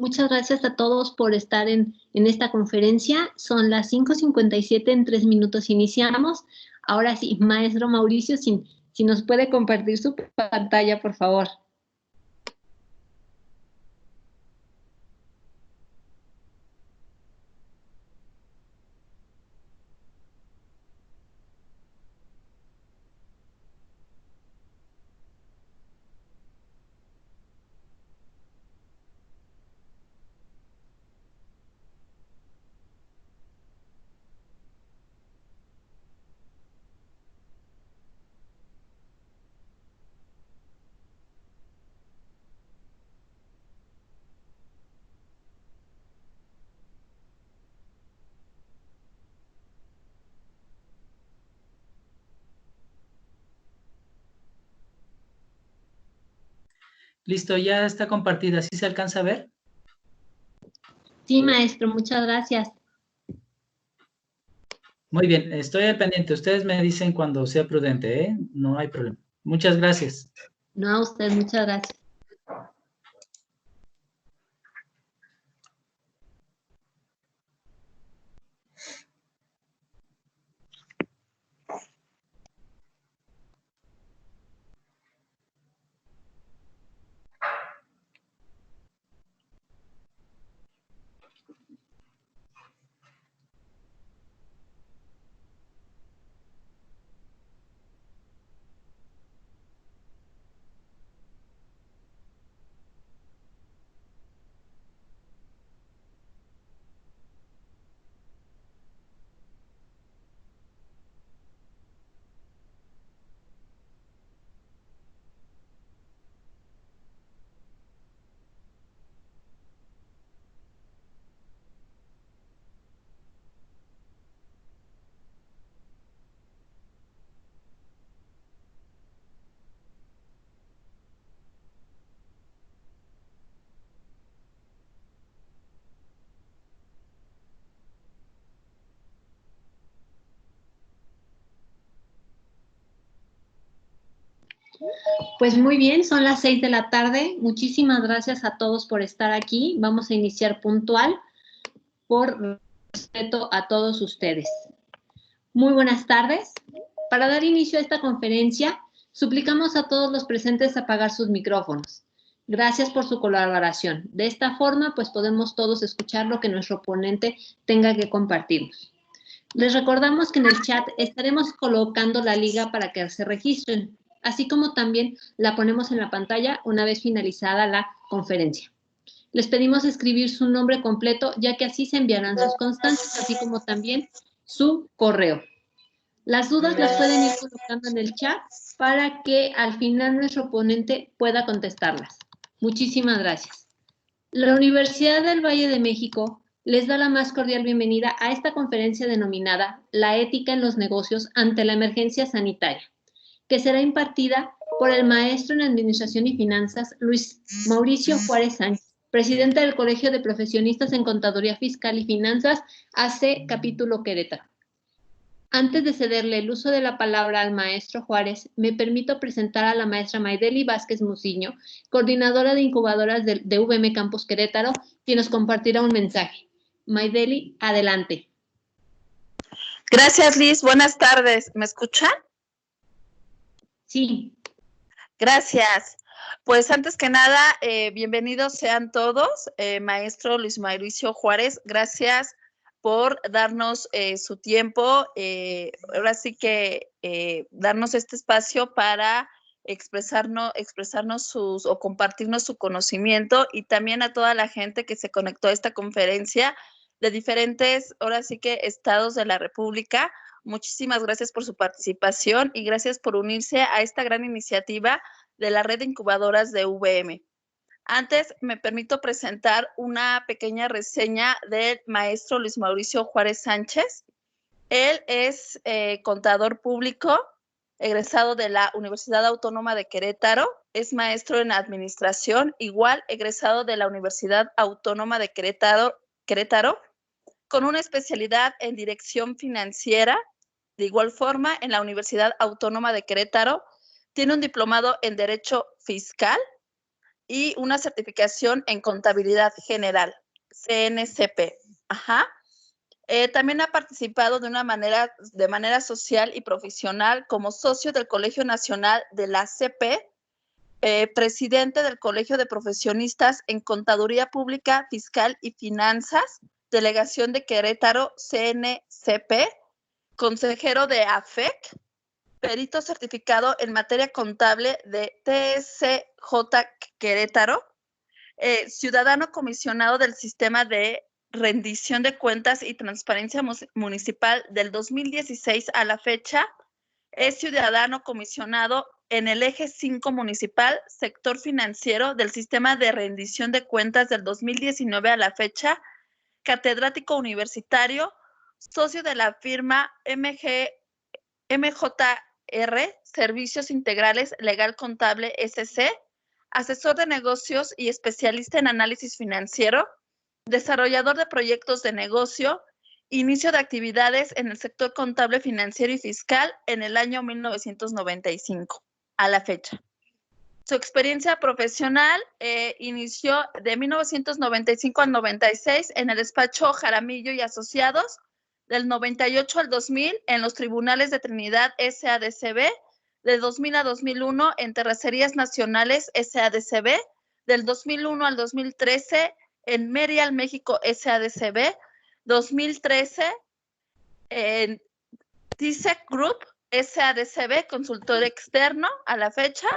Muchas gracias a todos por estar en esta conferencia. Son las 5:57, en 3 minutos iniciamos. Ahora sí, maestro Mauricio, si nos puede compartir su pantalla, por favor. Listo, ya está compartida. ¿Sí se alcanza a ver? Sí, maestro, muchas gracias. Muy bien, estoy al pendiente. Ustedes me dicen cuando sea prudente, ¿eh? No hay problema. Muchas gracias. No, a usted, muchas gracias. Pues muy bien, son las 6 de la tarde. Muchísimas gracias a todos por estar aquí. Vamos a iniciar puntual por respeto a todos ustedes. Muy buenas tardes. Para dar inicio a esta conferencia, suplicamos a todos los presentes apagar sus micrófonos. Gracias por su colaboración. De esta forma, pues podemos todos escuchar lo que nuestro ponente tenga que compartirnos. Les recordamos que en el chat estaremos colocando la liga para que se registren, así como también la ponemos en la pantalla una vez finalizada la conferencia. Les pedimos escribir su nombre completo, ya que así se enviarán sus constancias, así como también su correo. Las dudas las pueden ir colocando en el chat para que al final nuestro ponente pueda contestarlas. Muchísimas gracias. La Universidad del Valle de México les da la más cordial bienvenida a esta conferencia denominada La ética en los negocios ante la emergencia sanitaria, que será impartida por el maestro en Administración y Finanzas, Luis Mauricio Juárez Sánchez, presidente del Colegio de Profesionistas en Contaduría Fiscal y Finanzas, AC Capítulo Querétaro. Antes de cederle el uso de la palabra al maestro Juárez, me permito presentar a la maestra Maideli Vázquez Muciño, coordinadora de incubadoras de VM Campus Querétaro, quien nos compartirá un mensaje. Maideli, adelante. Gracias, Liz. Buenas tardes. ¿Me escuchan? Sí. Gracias. Pues antes que nada, bienvenidos sean todos. Maestro Luis Mauricio Juárez, gracias por darnos su tiempo. Ahora sí que darnos este espacio para expresarnos o compartirnos su conocimiento, y también a toda la gente que se conectó a esta conferencia de diferentes, ahora sí que estados de la República. Muchísimas gracias por su participación y gracias por unirse a esta gran iniciativa de la red de incubadoras de VM. Antes, me permito presentar una pequeña reseña del maestro Luis Mauricio Juárez Sánchez. Él es contador público, egresado de la Universidad Autónoma de Querétaro, es maestro en administración, igual egresado de la Universidad Autónoma de Querétaro, con una especialidad en dirección financiera. De igual forma, en la Universidad Autónoma de Querétaro, tiene un diplomado en Derecho Fiscal y una certificación en contabilidad general, CNCP. Ajá. También ha participado de manera social y profesional como socio del Colegio Nacional de la CP, presidente del Colegio de Profesionistas en Contaduría Pública, Fiscal y Finanzas, Delegación de Querétaro, CNCP, consejero de AFEC, perito certificado en materia contable de TSJ Querétaro, ciudadano comisionado del Sistema de Rendición de Cuentas y Transparencia Municipal del 2016 a la fecha, es ciudadano comisionado en el Eje 5 Municipal, Sector Financiero del Sistema de Rendición de Cuentas del 2019 a la fecha, catedrático universitario, socio de la firma MJR, Servicios Integrales Legal Contable SC, asesor de negocios y especialista en análisis financiero, desarrollador de proyectos de negocio, inicio de actividades en el sector contable, financiero y fiscal en el año 1995, a la fecha. Su experiencia profesional inició de 1995 al 96 en el despacho Jaramillo y Asociados, del 98 al 2000 en los tribunales de Trinidad SADCB, de 2000 a 2001 en Terracerías Nacionales SADCB, del 2001 al 2013 en Merial México SADCB, 2013 en TISEC Group SADCB, consultor externo a la fecha,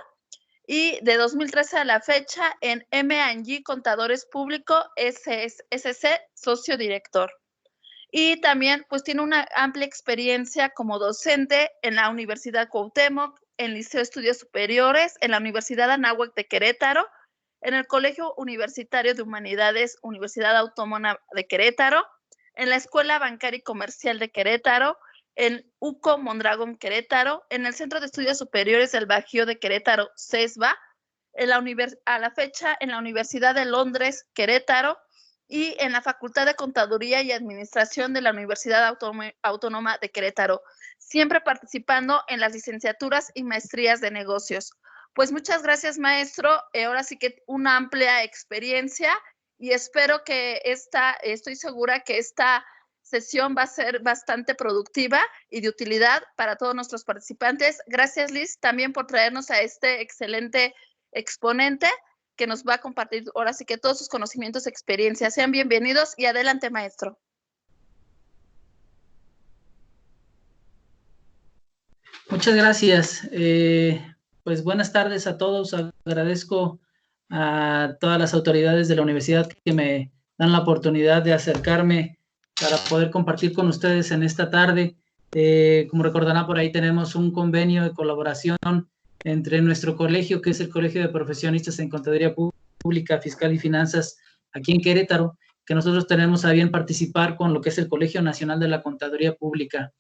y de 2013 a la fecha en M&G Contadores Público SC, socio director. Y también pues tiene una amplia experiencia como docente en la Universidad Cuauhtémoc, en Liceo de Estudios Superiores, en la Universidad Anáhuac de Querétaro, en el Colegio Universitario de Humanidades, Universidad Autónoma de Querétaro, en la Escuela Bancaria y Comercial de Querétaro, en UCO Mondragón Querétaro, en el Centro de Estudios Superiores del Bajío de Querétaro, CESBA, a la fecha en la Universidad de Londres, Querétaro, y en la Facultad de Contaduría y Administración de la Universidad Autónoma de Querétaro, siempre participando en las licenciaturas y maestrías de negocios. Pues muchas gracias, maestro. Ahora sí que una amplia experiencia y espero que estoy segura que esta sesión va a ser bastante productiva y de utilidad para todos nuestros participantes. Gracias, Liz, también por traernos a este excelente exponente que nos va a compartir ahora sí que todos sus conocimientos y experiencias. Sean bienvenidos y adelante, maestro. Muchas gracias. Pues buenas tardes a todos. Agradezco a todas las autoridades de la universidad que me dan la oportunidad de acercarme para poder compartir con ustedes en esta tarde. Como recordarán, por ahí tenemos un convenio de colaboración entre nuestro colegio, que es el Colegio de Profesionistas en Contaduría Pública, Fiscal y Finanzas, aquí en Querétaro, que nosotros tenemos a bien participar con lo que es el Colegio Nacional de la Contaduría Pública.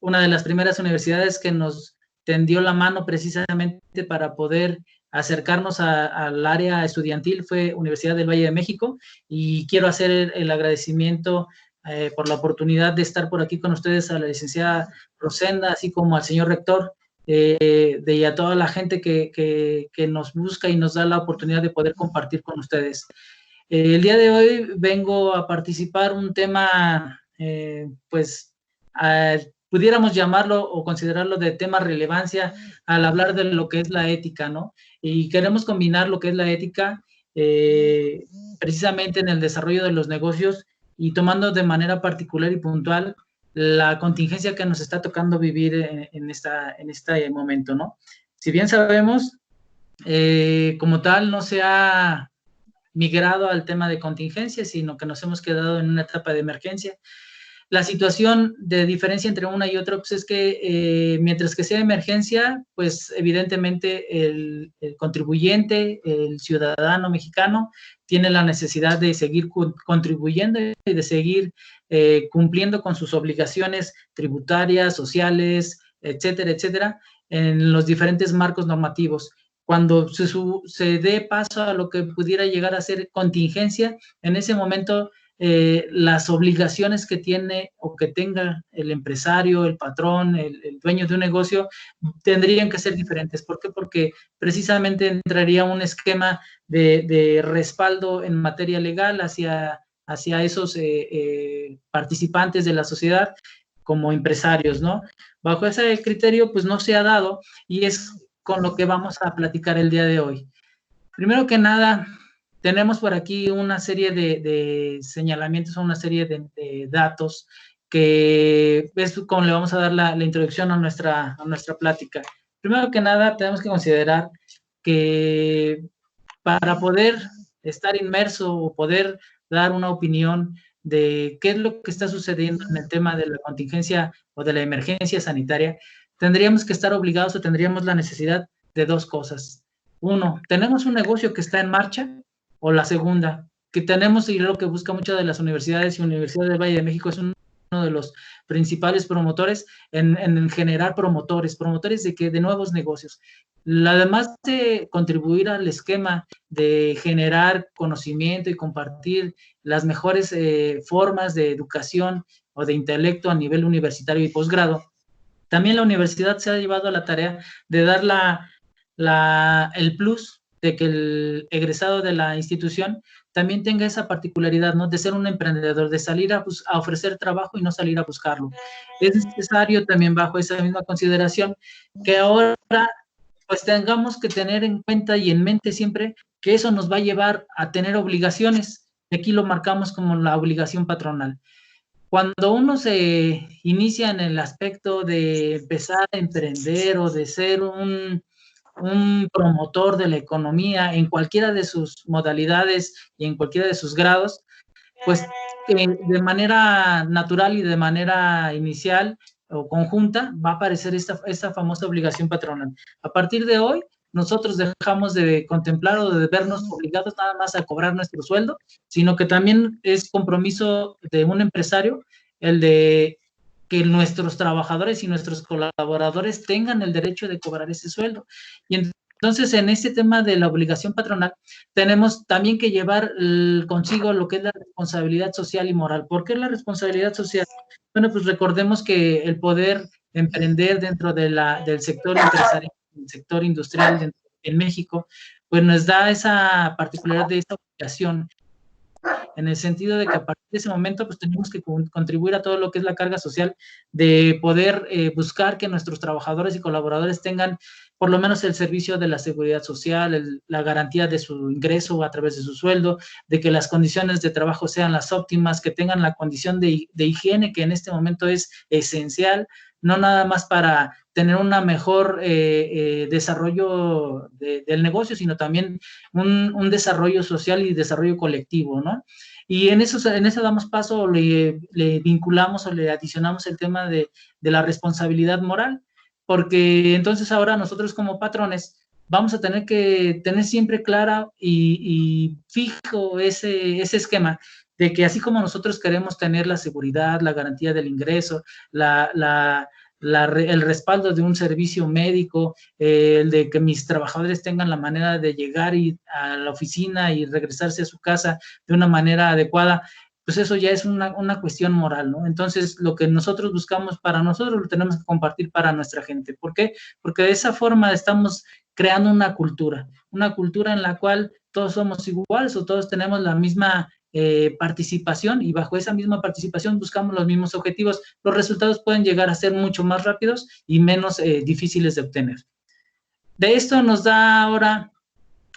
Una de las primeras universidades que nos tendió la mano precisamente para poder acercarnos al área estudiantil fue Universidad del Valle de México, y quiero hacer el agradecimiento por la oportunidad de estar por aquí con ustedes a la licenciada Rosenda, así como al señor rector, y a toda la gente que nos busca y nos da la oportunidad de poder compartir con ustedes. El día de hoy vengo a participar un tema, pues, pudiéramos llamarlo o considerarlo de tema relevancia al hablar de lo que es la ética, ¿no? Y queremos combinar lo que es la ética precisamente en el desarrollo de los negocios y tomando de manera particular y puntual la contingencia que nos está tocando vivir en este momento, ¿no? Si bien sabemos, como tal, no se ha migrado al tema de contingencia, sino que nos hemos quedado en una etapa de emergencia. La situación de diferencia entre una y otra, pues es que mientras que sea emergencia, pues evidentemente el contribuyente, el ciudadano mexicano, tiene la necesidad de seguir contribuyendo y de seguir cumpliendo con sus obligaciones tributarias, sociales, etcétera, etcétera, en los diferentes marcos normativos. Cuando se dé paso a lo que pudiera llegar a ser contingencia, en ese momento las obligaciones que tiene o que tenga el empresario, el patrón, el dueño de un negocio, tendrían que ser diferentes. ¿Por qué? Porque precisamente entraría un esquema de respaldo en materia legal hacia esos participantes de la sociedad como empresarios, ¿no? Bajo ese criterio, pues no se ha dado, y es con lo que vamos a platicar el día de hoy. Primero que nada, tenemos por aquí una serie de señalamientos, una serie de datos que es como le vamos a dar la introducción a nuestra plática. Primero que nada, tenemos que considerar que para poder estar inmerso o poder dar una opinión de qué es lo que está sucediendo en el tema de la contingencia o de la emergencia sanitaria, tendríamos que estar obligados o tendríamos la necesidad de dos cosas. Uno, ¿tenemos un negocio que está en marcha? O la segunda, que tenemos, y lo que busca muchas de las universidades, y Universidad del Valle de México es uno de los principales promotores en generar promotores de nuevos negocios. Además de contribuir al esquema de generar conocimiento y compartir las mejores formas de educación o de intelecto a nivel universitario y posgrado, también la universidad se ha llevado a la tarea de dar el plus de que el egresado de la institución también tenga esa particularidad, ¿no? De ser un emprendedor, de salir a ofrecer trabajo y no salir a buscarlo. Es necesario también, bajo esa misma consideración, que ahora pues tengamos que tener en cuenta y en mente siempre que eso nos va a llevar a tener obligaciones. Aquí lo marcamos como la obligación patronal. Cuando uno se inicia en el aspecto de empezar a emprender o de ser un promotor de la economía en cualquiera de sus modalidades y en cualquiera de sus grados, pues de manera natural y de manera inicial o conjunta va a aparecer esta famosa obligación patronal. A partir de hoy, nosotros dejamos de contemplar o de vernos obligados nada más a cobrar nuestro sueldo, sino que también es compromiso de un empresario el de que nuestros trabajadores y nuestros colaboradores tengan el derecho de cobrar ese sueldo. Y entonces, en este tema de la obligación patronal, tenemos también que llevar consigo lo que es la responsabilidad social y moral. ¿Por qué la responsabilidad social? Bueno, pues recordemos que el poder emprender dentro del sector empresarial, del sector industrial en México, pues nos da esa particularidad de esa obligación, en el sentido de que a partir de ese momento pues tenemos que contribuir a todo lo que es la carga social de poder buscar que nuestros trabajadores y colaboradores tengan por lo menos el servicio de la seguridad social, la garantía de su ingreso a través de su sueldo, de que las condiciones de trabajo sean las óptimas, que tengan la condición de higiene que en este momento es esencial, no nada más para tener una mejor desarrollo del negocio, sino también un desarrollo social y desarrollo colectivo, ¿no? Y en eso damos paso, le vinculamos o le adicionamos el tema de la responsabilidad moral, porque entonces ahora nosotros como patrones vamos a tener que tener siempre clara y fijo ese esquema de que así como nosotros queremos tener la seguridad, la garantía del ingreso, el respaldo de un servicio médico, el de que mis trabajadores tengan la manera de llegar a la oficina y regresarse a su casa de una manera adecuada, pues eso ya es una cuestión moral, ¿no? Entonces, lo que nosotros buscamos para nosotros lo tenemos que compartir para nuestra gente. ¿Por qué? Porque de esa forma estamos creando una cultura en la cual todos somos iguales o todos tenemos la misma participación, y bajo esa misma participación buscamos los mismos objetivos. Los resultados pueden llegar a ser mucho más rápidos y menos difíciles de obtener. De esto nos da ahora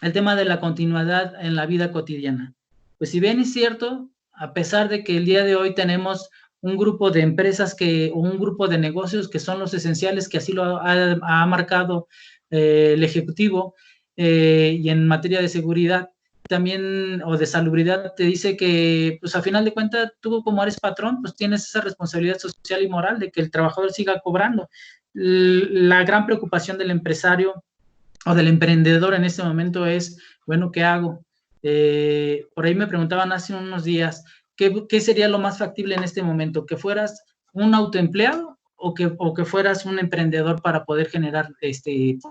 el tema de la continuidad en la vida cotidiana. Pues si bien es cierto, a pesar de que el día de hoy tenemos un grupo de empresas o un grupo de negocios que son los esenciales, que así lo ha marcado el Ejecutivo, y en materia de seguridad también o de salubridad te dice que pues a final de cuentas tú como eres patrón pues tienes esa responsabilidad social y moral de que el trabajador siga cobrando. La gran preocupación del empresario o del emprendedor en este momento es, bueno, ¿qué hago? Por ahí me preguntaban hace unos días, ¿qué sería lo más factible en este momento? ¿Que fueras un autoempleado o que fueras un emprendedor para poder generar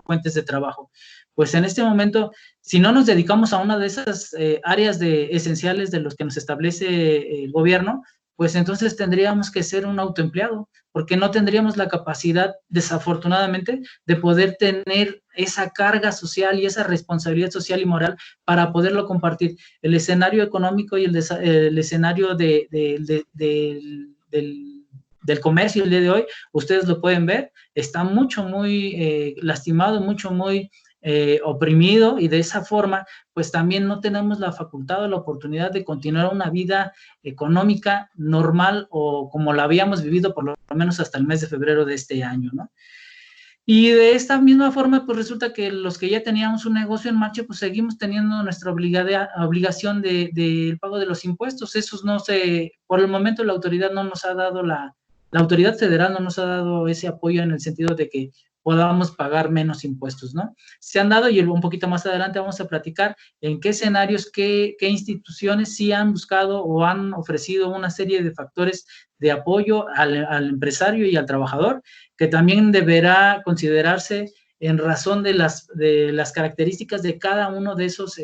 fuentes de trabajo. Pues en este momento, si no nos dedicamos a una de esas áreas esenciales de los que nos establece el gobierno, pues entonces tendríamos que ser un autoempleado, porque no tendríamos la capacidad, desafortunadamente, de poder tener esa carga social y esa responsabilidad social y moral para poderlo compartir. El escenario económico y el escenario del comercio el día de hoy, ustedes lo pueden ver, está muy lastimado, muy oprimido, y de esa forma, pues también no tenemos la facultad o la oportunidad de continuar una vida económica normal o como la habíamos vivido por lo menos hasta el mes de febrero de este año, ¿no? Y de esta misma forma, pues resulta que los que ya teníamos un negocio en marcha, pues seguimos teniendo nuestra obligación del pago de los impuestos. Esos no se, por el momento la autoridad no nos ha dado la autoridad federal no nos ha dado ese apoyo en el sentido de que podamos pagar menos impuestos, ¿no? Se han dado, y un poquito más adelante vamos a platicar en qué escenarios, qué instituciones sí han buscado o han ofrecido una serie de factores de apoyo al empresario y al trabajador, que también deberá considerarse en razón de las características de cada uno de esos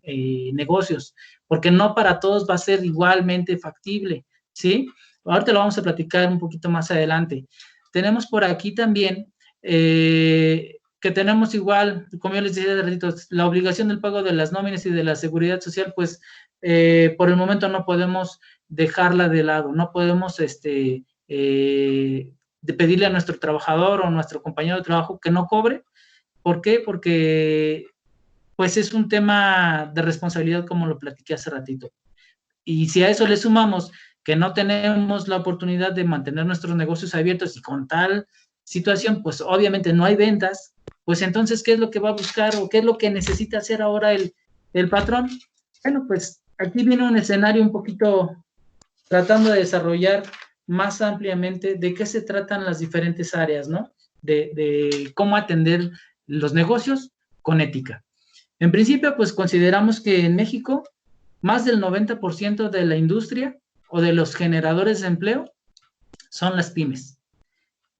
negocios, porque no para todos va a ser igualmente factible, ¿sí? Ahorita lo vamos a platicar un poquito más adelante. Tenemos por aquí también que tenemos igual, como yo les decía de ratito, la obligación del pago de las nóminas y de la seguridad social, pues por el momento no podemos dejarla de lado, no podemos de pedirle a nuestro trabajador o a nuestro compañero de trabajo que no cobre. ¿Por qué? Porque pues es un tema de responsabilidad, como lo platiqué hace ratito. Y si a eso le sumamos que no tenemos la oportunidad de mantener nuestros negocios abiertos y con tal situación, pues obviamente no hay ventas, pues entonces, ¿qué es lo que va a buscar o qué es lo que necesita hacer ahora el patrón? Bueno, pues aquí viene un escenario un poquito tratando de desarrollar más ampliamente de qué se tratan las diferentes áreas, ¿no? De cómo atender los negocios con ética. En principio, pues consideramos que en México más del 90% de la industria o de los generadores de empleo son las pymes.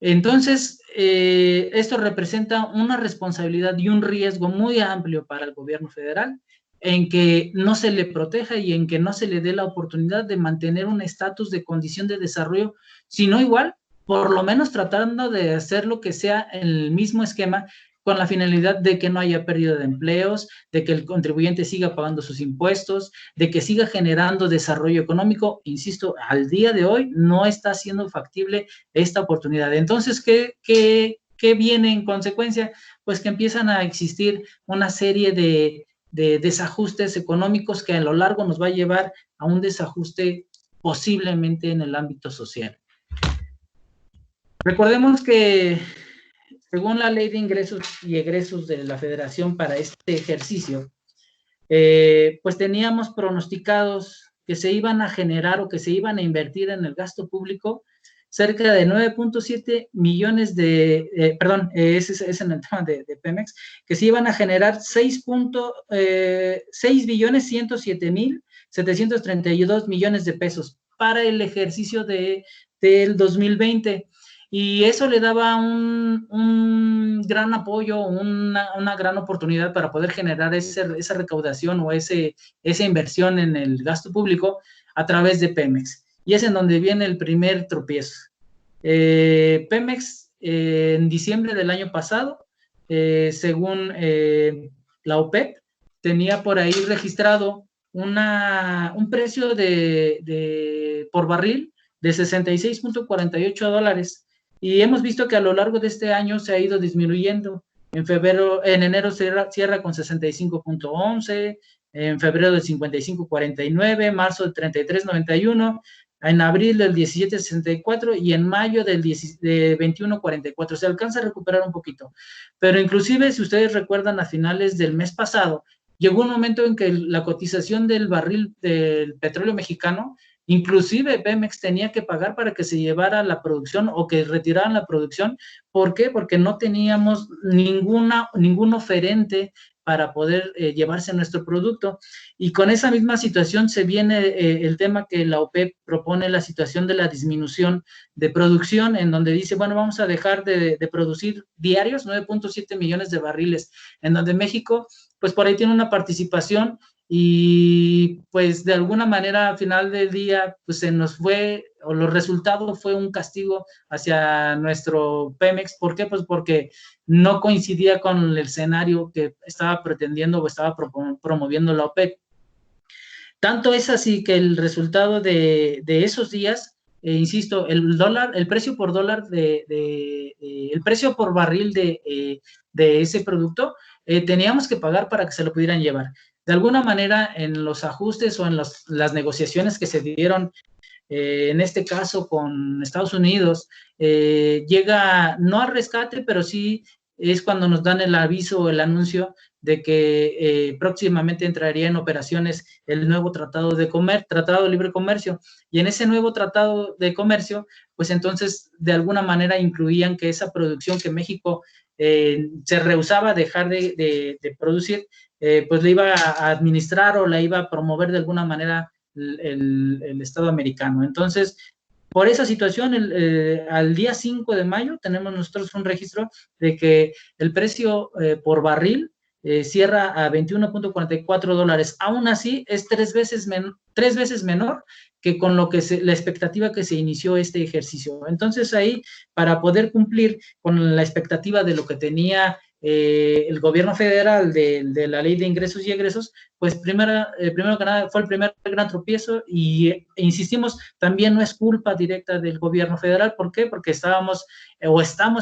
Entonces, esto representa una responsabilidad y un riesgo muy amplio para el gobierno federal en que no se le proteja y en que no se le dé la oportunidad de mantener un estatus de condición de desarrollo, sino igual, por lo menos tratando de hacer lo que sea en el mismo esquema, con la finalidad de que no haya pérdida de empleos, de que el contribuyente siga pagando sus impuestos, de que siga generando desarrollo económico. Insisto, al día de hoy no está siendo factible esta oportunidad. Entonces, ¿qué viene en consecuencia? Pues que empiezan a existir una serie de desajustes económicos que a lo largo nos va a llevar a un desajuste posiblemente en el ámbito social. Recordemos que según la Ley de Ingresos y Egresos de la Federación para este ejercicio, pues teníamos pronosticados que se iban a generar o que se iban a invertir en el gasto público cerca de 9.7 millones ese es en el tema de Pemex, que se iban a generar 6.107.732 millones de pesos para el ejercicio del 2020. Y eso le daba un gran apoyo, una gran oportunidad para poder generar esa recaudación o esa inversión en el gasto público a través de Pemex. Y es en donde viene el primer tropiezo. Pemex, en diciembre del año pasado, según la OPEP, tenía por ahí registrado un precio por barril de $66.48, y hemos visto que a lo largo de este año se ha ido disminuyendo. En enero cierra con 65.11, en febrero de 55.49, marzo de 33.91, en abril del 17.64 y en mayo de 21.44. Se alcanza a recuperar un poquito, pero inclusive si ustedes recuerdan, a finales del mes pasado llegó un momento en que la cotización del barril del petróleo mexicano, inclusive Pemex tenía que pagar para que se llevara la producción o que retiraran la producción. ¿Por qué? Porque no teníamos ningún oferente para poder llevarse nuestro producto. Y con esa misma situación se viene el tema que la OPEP propone, la situación de la disminución de producción, en donde dice, bueno, vamos a dejar de producir diarios 9.7 millones de barriles, en donde México, pues por ahí tiene una participación y pues de alguna manera al final del día, pues se nos fue, o los resultados fue un castigo hacia nuestro Pemex. ¿Por qué? Pues porque no coincidía con el escenario que estaba pretendiendo o estaba promoviendo la OPEP. Tanto es así que el resultado de esos días, insisto, el precio por dólar, el precio por barril de ese producto, teníamos que pagar para que se lo pudieran llevar. De alguna manera, en los ajustes o en las negociaciones que se dieron, en este caso con Estados Unidos, llega no al rescate, pero sí es cuando nos dan el aviso o el anuncio de que próximamente entraría en operaciones el nuevo Tratado de Libre Comercio, y en ese nuevo Tratado de Comercio, pues entonces de alguna manera incluían que esa producción que México se rehusaba a dejar de producir, pues la iba a administrar o la iba a promover de alguna manera el Estado americano. Entonces, por esa situación, al día 5 de mayo tenemos nosotros un registro de que el precio por barril cierra a $21.44. Aún así, es tres veces menor que con lo que la expectativa que se inició este ejercicio. Entonces, ahí, para poder cumplir con la expectativa de lo que tenía el gobierno federal de la ley de ingresos y egresos, pues primero que nada fue el primer gran tropiezo, y insistimos, también no es culpa directa del gobierno federal. ¿Por qué? Porque estamos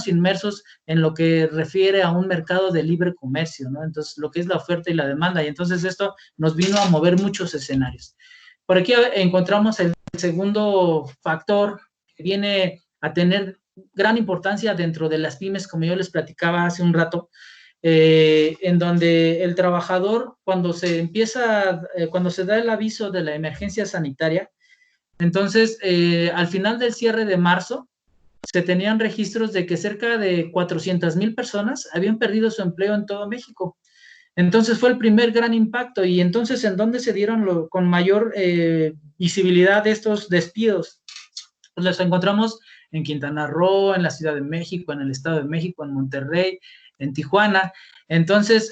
inmersos en lo que refiere a un mercado de libre comercio, ¿no? Entonces, lo que es la oferta y la demanda, y entonces esto nos vino a mover muchos escenarios. Por aquí encontramos el segundo factor que viene a tener gran importancia dentro de las pymes, como yo les platicaba hace un rato, en donde el trabajador, cuando se da el aviso de la emergencia sanitaria, entonces al final del cierre de marzo, se tenían registros de que cerca de 400,000 personas habían perdido su empleo en todo México. Entonces fue el primer gran impacto. Y entonces, ¿en dónde se dieron con mayor visibilidad estos despidos? Pues los encontramos en Quintana Roo, en la Ciudad de México, en el Estado de México, en Monterrey, en Tijuana. Entonces,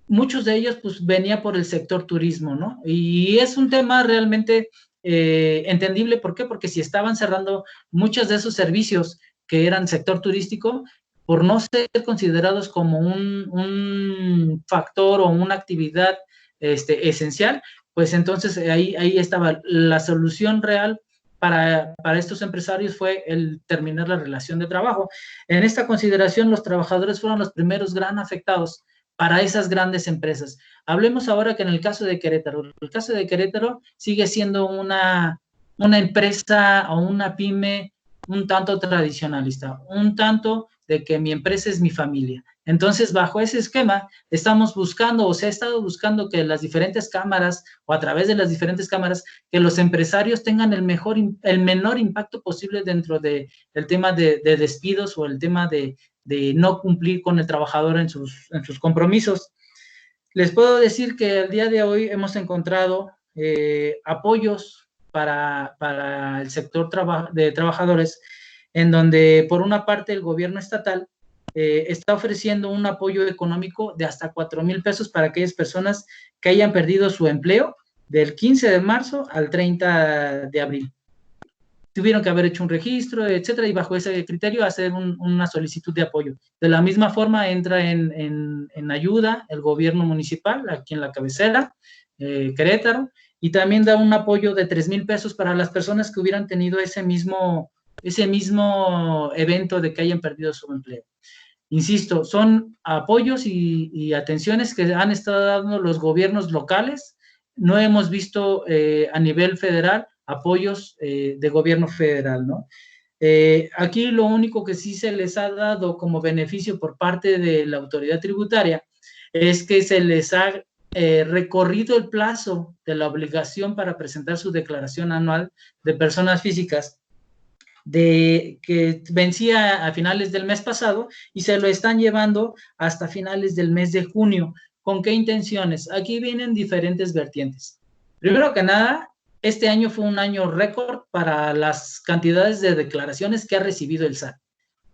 muchos de ellos pues venía por el sector turismo, ¿no? Y es un tema realmente entendible. ¿Por qué? Porque si estaban cerrando muchos de esos servicios que eran sector turístico, por no ser considerados como un factor o una actividad esencial, pues entonces ahí estaba la solución real para estos empresarios, fue el terminar la relación de trabajo. En esta consideración, los trabajadores fueron los primeros gran afectados para esas grandes empresas. Hablemos ahora que en el caso de Querétaro. El caso de Querétaro sigue siendo una empresa o una pyme un tanto tradicionalista, un tanto de que mi empresa es mi familia. Entonces, bajo ese esquema, estamos buscando, o se ha estado buscando, que las diferentes cámaras, o a través de las diferentes cámaras, que los empresarios tengan el menor impacto posible dentro del tema de despidos, o el tema de no cumplir con el trabajador en sus compromisos. Les puedo decir que al día de hoy hemos encontrado apoyos para el sector de trabajadores, en donde por una parte el gobierno estatal está ofreciendo un apoyo económico de hasta 4,000 pesos para aquellas personas que hayan perdido su empleo del 15 de marzo al 30 de abril. Tuvieron que haber hecho un registro, etcétera, y bajo ese criterio hacer una solicitud de apoyo. De la misma forma entra en ayuda el gobierno municipal, aquí en la cabecera, Querétaro, y también da un apoyo de 3,000 pesos para las personas que hubieran tenido ese mismo evento de que hayan perdido su empleo. Insisto, son apoyos y atenciones que han estado dando los gobiernos locales. No hemos visto a nivel federal apoyos de gobierno federal, ¿no? Aquí lo único que sí se les ha dado como beneficio por parte de la autoridad tributaria es que se les ha recorrido el plazo de la obligación para presentar su declaración anual de personas físicas que vencía a finales del mes pasado y se lo están llevando hasta finales del mes de junio. ¿Con qué intenciones? Aquí vienen diferentes vertientes. Primero que nada, este año fue un año récord para las cantidades de declaraciones que ha recibido el SAT,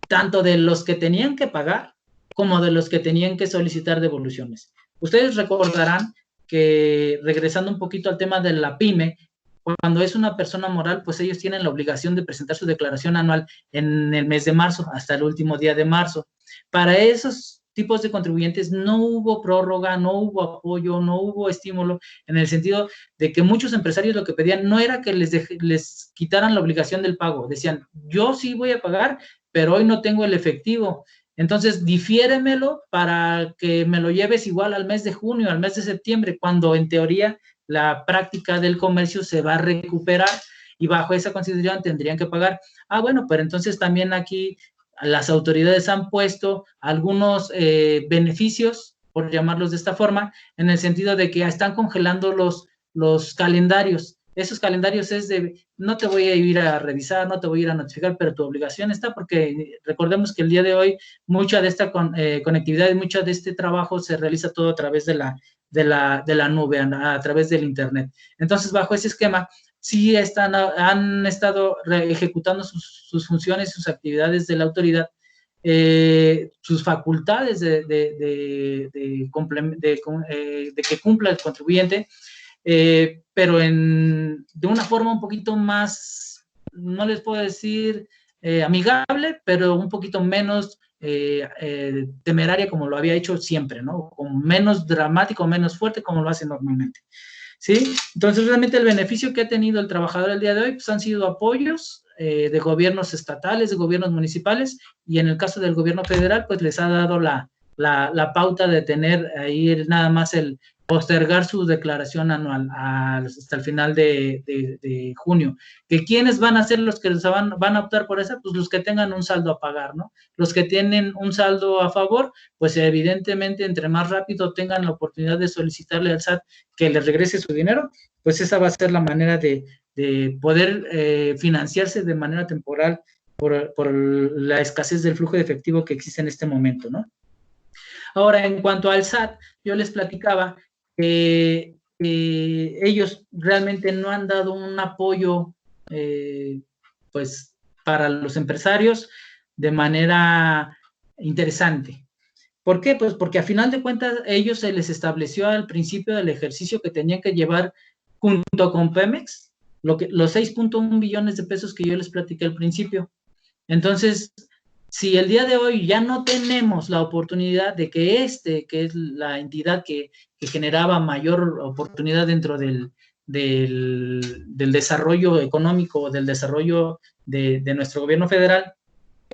tanto de los que tenían que pagar como de los que tenían que solicitar devoluciones. Ustedes recordarán que, regresando un poquito al tema de la PYME, cuando es una persona moral, pues ellos tienen la obligación de presentar su declaración anual en el mes de marzo, hasta el último día de marzo. Para esos tipos de contribuyentes no hubo prórroga, no hubo apoyo, no hubo estímulo, en el sentido de que muchos empresarios lo que pedían no era que les quitaran la obligación del pago, decían, yo sí voy a pagar, pero hoy no tengo el efectivo, entonces difiéremelo para que me lo lleves igual al mes de junio, al mes de septiembre, cuando en teoría la práctica del comercio se va a recuperar y bajo esa consideración tendrían que pagar. Ah, bueno, pero entonces también aquí las autoridades han puesto algunos beneficios, por llamarlos de esta forma, en el sentido de que están congelando los calendarios. Esos calendarios es de, no te voy a ir a revisar, no te voy a ir a notificar, pero tu obligación está, porque recordemos que el día de hoy mucha de esta conectividad y mucho de este trabajo se realiza todo a través de la nube, a través del internet. Entonces, bajo ese esquema, sí han estado ejecutando sus funciones, sus actividades de la autoridad, sus facultades de que cumpla el contribuyente, pero de una forma un poquito más, no les puedo decir amigable, pero un poquito menos temeraria como lo había hecho siempre, ¿no? Como menos dramático, menos fuerte como lo hace normalmente. ¿Sí? Entonces, realmente el beneficio que ha tenido el trabajador el día de hoy, pues han sido apoyos de gobiernos estatales, de gobiernos municipales, y en el caso del gobierno federal, pues les ha dado la pauta de tener ahí nada más el postergar su declaración anual hasta el final de junio. ¿Que quiénes van a ser los que van a optar por esa? Pues los que tengan un saldo a pagar, ¿no? Los que tienen un saldo a favor, pues evidentemente entre más rápido tengan la oportunidad de solicitarle al SAT que les regrese su dinero, pues esa va a ser la manera de poder financiarse de manera temporal por la escasez del flujo de efectivo que existe en este momento, ¿no? Ahora, en cuanto al SAT, yo les platicaba que ellos realmente no han dado un apoyo, pues, para los empresarios de manera interesante. ¿Por qué? Pues porque a final de cuentas ellos se les estableció al principio del ejercicio que tenían que llevar junto con Pemex los 6.1 billones de pesos que yo les platiqué al principio. Entonces, si el día de hoy ya no tenemos la oportunidad de que que es la entidad que generaba mayor oportunidad dentro del desarrollo económico, del desarrollo de nuestro gobierno federal,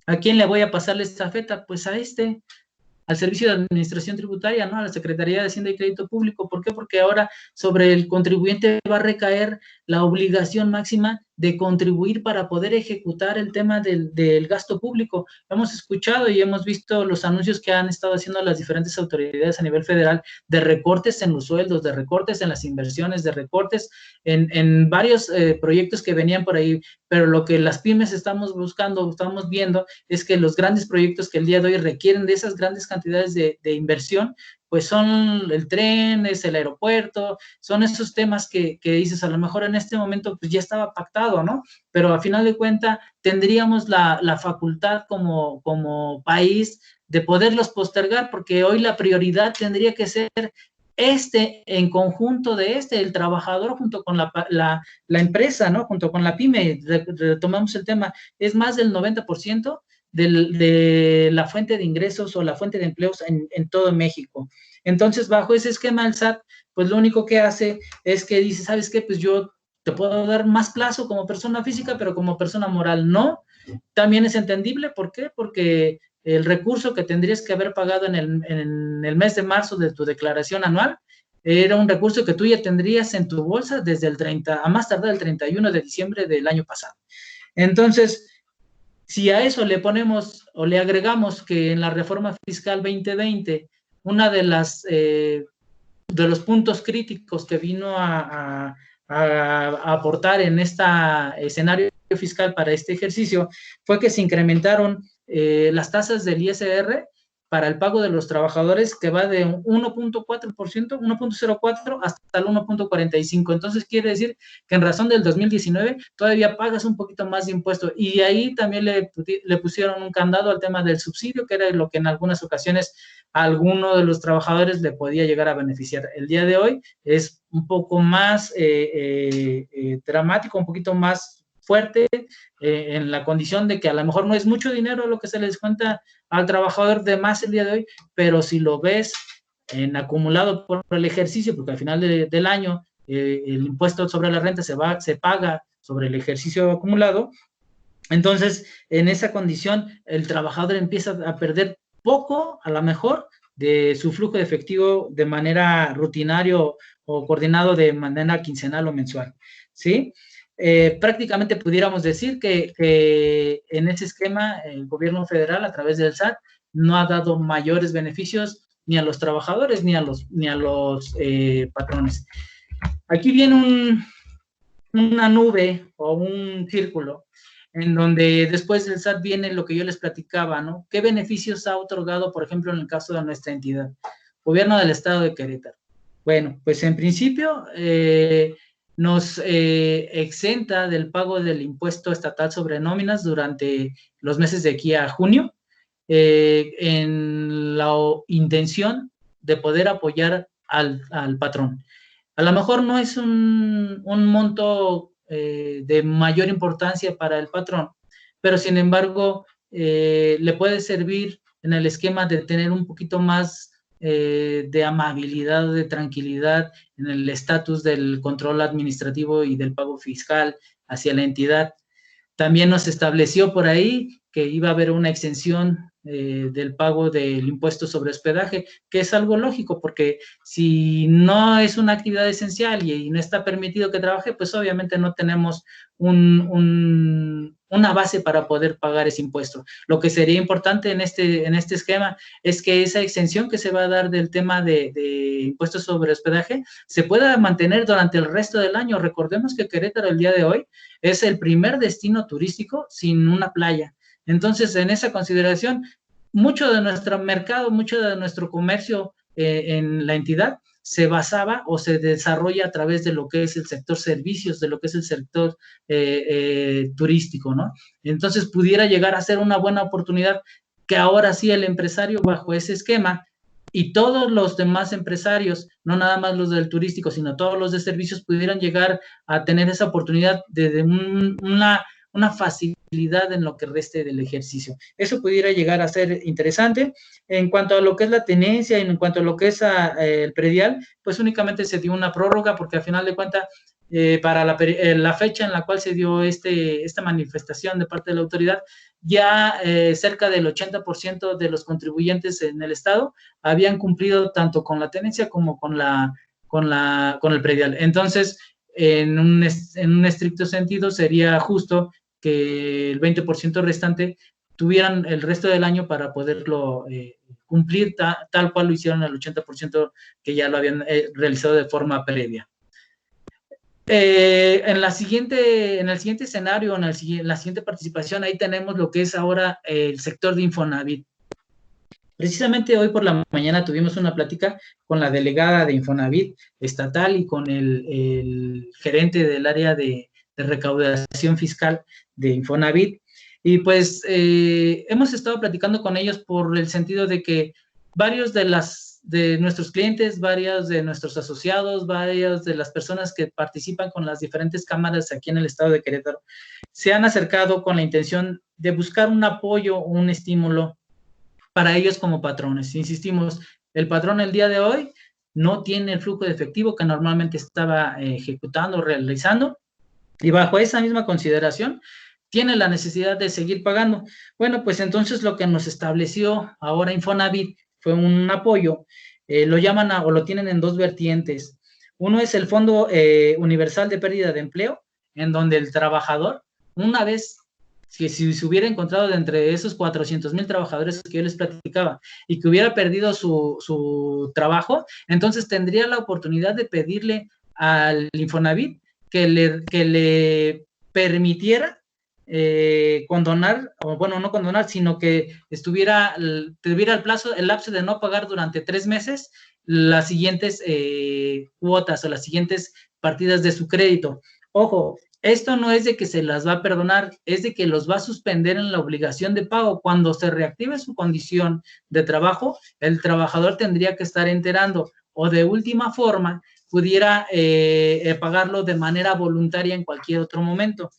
¿a quién le voy a pasarle esta estafeta? Pues al Servicio de Administración Tributaria, ¿no? A la Secretaría de Hacienda y Crédito Público. ¿Por qué? Porque ahora sobre el contribuyente va a recaer la obligación máxima de contribuir para poder ejecutar el tema del gasto público. Hemos escuchado y hemos visto los anuncios que han estado haciendo las diferentes autoridades a nivel federal de recortes en los sueldos, de recortes en las inversiones, de recortes en varios proyectos que venían por ahí, pero lo que las pymes estamos buscando, estamos viendo, es que los grandes proyectos que el día de hoy requieren de esas grandes cantidades de inversión, pues son el tren, es el aeropuerto, son esos temas que dices, a lo mejor en este momento pues ya estaba pactado, ¿no? Pero a final de cuentas tendríamos la facultad como país de poderlos postergar, porque hoy la prioridad tendría que ser en conjunto el trabajador junto con la empresa, ¿no? Junto con la pyme, retomamos el tema, es más del 90% de la fuente de ingresos o la fuente de empleos en todo México. Entonces, bajo ese esquema, el SAT, pues lo único que hace es que dice, ¿sabes qué? Pues yo te puedo dar más plazo como persona física, pero como persona moral no. También es entendible, ¿por qué? Porque el recurso que tendrías que haber pagado en el mes de marzo de tu declaración anual era un recurso que tú ya tendrías en tu bolsa desde el 30, a más tardar el 31 de diciembre del año pasado. Entonces, si a eso le ponemos o le agregamos que en la reforma fiscal 2020, una de los puntos críticos que vino a aportar en este escenario fiscal para este ejercicio fue que se incrementaron las tasas del ISR para el pago de los trabajadores, que va de 1.4%, 1.04 hasta el 1.45. Entonces quiere decir que en razón del 2019 todavía pagas un poquito más de impuesto, y ahí también le pusieron un candado al tema del subsidio, que era lo que en algunas ocasiones a alguno de los trabajadores le podía llegar a beneficiar. El día de hoy es un poco más dramático, un poquito más fuerte, en la condición de que a lo mejor no es mucho dinero lo que se les cuenta al trabajador de más el día de hoy, pero si lo ves en acumulado por el ejercicio, porque al final del año el impuesto sobre la renta se paga sobre el ejercicio acumulado, entonces en esa condición el trabajador empieza a perder poco, a lo mejor, de su flujo de efectivo de manera rutinario o coordinado de manera quincenal o mensual, ¿sí? Prácticamente pudiéramos decir que en ese esquema el gobierno federal, a través del SAT, no ha dado mayores beneficios ni a los trabajadores ni a los patrones. Aquí viene una nube o un círculo en donde después del SAT viene lo que yo les platicaba, ¿no? ¿Qué beneficios ha otorgado, por ejemplo, en el caso de nuestra entidad? Gobierno del Estado de Querétaro. Bueno, pues en principio nos exenta del pago del impuesto estatal sobre nóminas durante los meses de aquí a junio, en la intención de poder apoyar al patrón. A lo mejor no es un monto de mayor importancia para el patrón, pero sin embargo le puede servir en el esquema de tener un poquito más de amabilidad, de tranquilidad en el estatus del control administrativo y del pago fiscal hacia la entidad. También nos estableció por ahí que iba a haber una exención del pago del impuesto sobre hospedaje, que es algo lógico, porque si no es una actividad esencial y no está permitido que trabaje, pues obviamente no tenemos una base para poder pagar ese impuesto. Lo que sería importante en este esquema es que esa exención que se va a dar del tema de impuestos sobre hospedaje se pueda mantener durante el resto del año. Recordemos que Querétaro el día de hoy es el primer destino turístico sin una playa. Entonces, en esa consideración, mucho de nuestro mercado, mucho de nuestro comercio en la entidad se basaba o se desarrolla a través de lo que es el sector servicios, de lo que es el sector turístico, ¿no? Entonces, pudiera llegar a ser una buena oportunidad que ahora sí el empresario bajo ese esquema y todos los demás empresarios, no nada más los del turístico, sino todos los de servicios, pudieran llegar a tener esa oportunidad de una facilidad en lo que reste del ejercicio. Eso pudiera llegar a ser interesante. En cuanto a lo que es la tenencia y en cuanto a lo que es el predial, pues únicamente se dio una prórroga, porque al final de cuentas, para la fecha en la cual se dio esta manifestación de parte de la autoridad, ya cerca del 80% de los contribuyentes en el estado habían cumplido tanto con la tenencia como con el predial. Entonces, en un estricto sentido, sería justo que el 20% restante tuvieran el resto del año para poderlo cumplir tal cual lo hicieron el 80% que ya lo habían realizado de forma previa. En el siguiente escenario, en la siguiente participación, ahí tenemos lo que es ahora el sector de Infonavit. Precisamente hoy por la mañana tuvimos una plática con la delegada de Infonavit estatal y con el gerente del área de recaudación fiscal de Infonavit, y pues hemos estado platicando con ellos por el sentido de que varios de nuestros clientes, varios de nuestros asociados, varias de las personas que participan con las diferentes cámaras aquí en el estado de Querétaro, se han acercado con la intención de buscar un apoyo o un estímulo para ellos como patrones. Insistimos, el patrón el día de hoy no tiene el flujo de efectivo que normalmente estaba ejecutando, realizando, y bajo esa misma consideración tiene la necesidad de seguir pagando. Bueno, pues entonces lo que nos estableció ahora Infonavit fue un apoyo, lo llaman o lo tienen en dos vertientes. Uno es el Fondo Universal de Pérdida de Empleo, en donde el trabajador, una vez si se hubiera encontrado de entre esos 400,000 trabajadores que yo les platicaba y que hubiera perdido su trabajo, entonces tendría la oportunidad de pedirle al Infonavit que le permitiera condonar, o bueno, no condonar, sino que tuviera el lapso de no pagar durante 3 meses las siguientes cuotas o las siguientes partidas de su crédito. Ojo, esto no es de que se las va a perdonar, es de que los va a suspender en la obligación de pago. Cuando se reactive su condición de trabajo, el trabajador tendría que estar enterando, o de última forma, pudiera pagarlo de manera voluntaria en cualquier otro momento.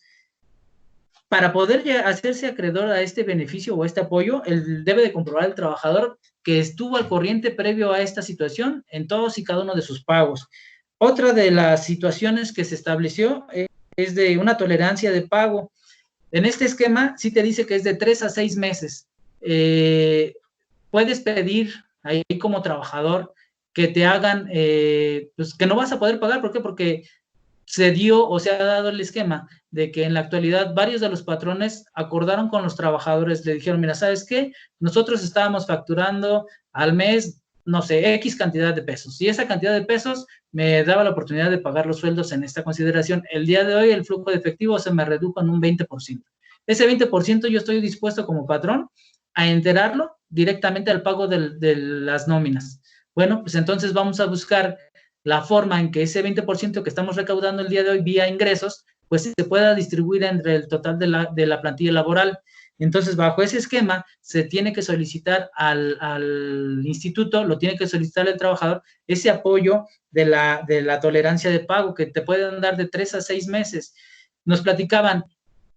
Para poder hacerse acreedor a este beneficio o a este apoyo, él debe de comprobar al trabajador que estuvo al corriente previo a esta situación en todos y cada uno de sus pagos. Otra de las situaciones que se estableció es de una tolerancia de pago. En este esquema sí te dice que es de 3 a 6 meses. Puedes pedir ahí como trabajador que te hagan, pues que no vas a poder pagar. ¿Por qué? Porque se dio o se ha dado el esquema de que en la actualidad varios de los patrones acordaron con los trabajadores, le dijeron, mira, ¿sabes qué? Nosotros estábamos facturando al mes, no sé, X cantidad de pesos, y esa cantidad de pesos me daba la oportunidad de pagar los sueldos en esta consideración. El día de hoy el flujo de efectivo se me redujo en un 20%. Ese 20% yo estoy dispuesto como patrón a enterarlo directamente al pago de las nóminas. Bueno, pues entonces vamos a buscar la forma en que ese 20% que estamos recaudando el día de hoy vía ingresos, pues se pueda distribuir entre el total de la plantilla laboral. Entonces, bajo ese esquema, se tiene que solicitar al instituto, lo tiene que solicitar el trabajador, ese apoyo de la tolerancia de pago, que te pueden dar de 3 a 6 meses. Nos platicaban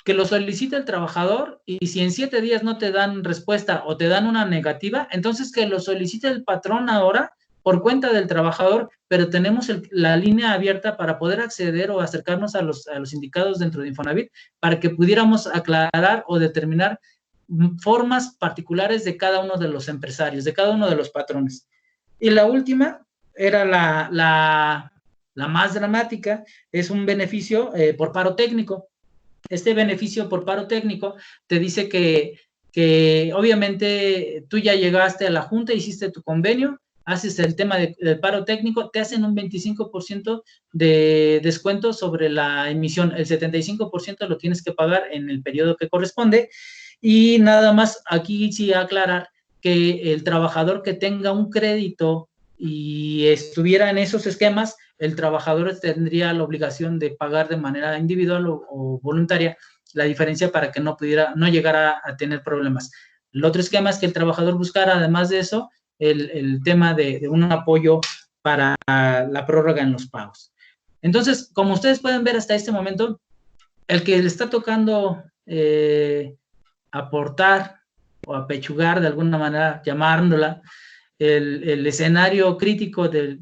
que lo solicita el trabajador, y si en 7 días no te dan respuesta o te dan una negativa, entonces que lo solicite el patrón ahora por cuenta del trabajador, pero tenemos la línea abierta para poder acceder o acercarnos a los indicados dentro de Infonavit para que pudiéramos aclarar o determinar formas particulares de cada uno de los empresarios, de cada uno de los patrones. Y la última era la más dramática, es un beneficio por paro técnico. Este beneficio por paro técnico te dice que obviamente tú ya llegaste a la junta, hiciste tu convenio, haces el tema del paro técnico, te hacen un 25% de descuento sobre la emisión. El 75% lo tienes que pagar en el periodo que corresponde. Y nada más, aquí sí aclarar que el trabajador que tenga un crédito y estuviera en esos esquemas, el trabajador tendría la obligación de pagar de manera individual o voluntaria la diferencia para que no llegara a tener problemas. El otro esquema es que el trabajador buscara, además de eso, el tema de un apoyo para la prórroga en los pagos. Entonces, como ustedes pueden ver hasta este momento, el que le está tocando aportar o apechugar, de alguna manera, llamándola, el escenario crítico del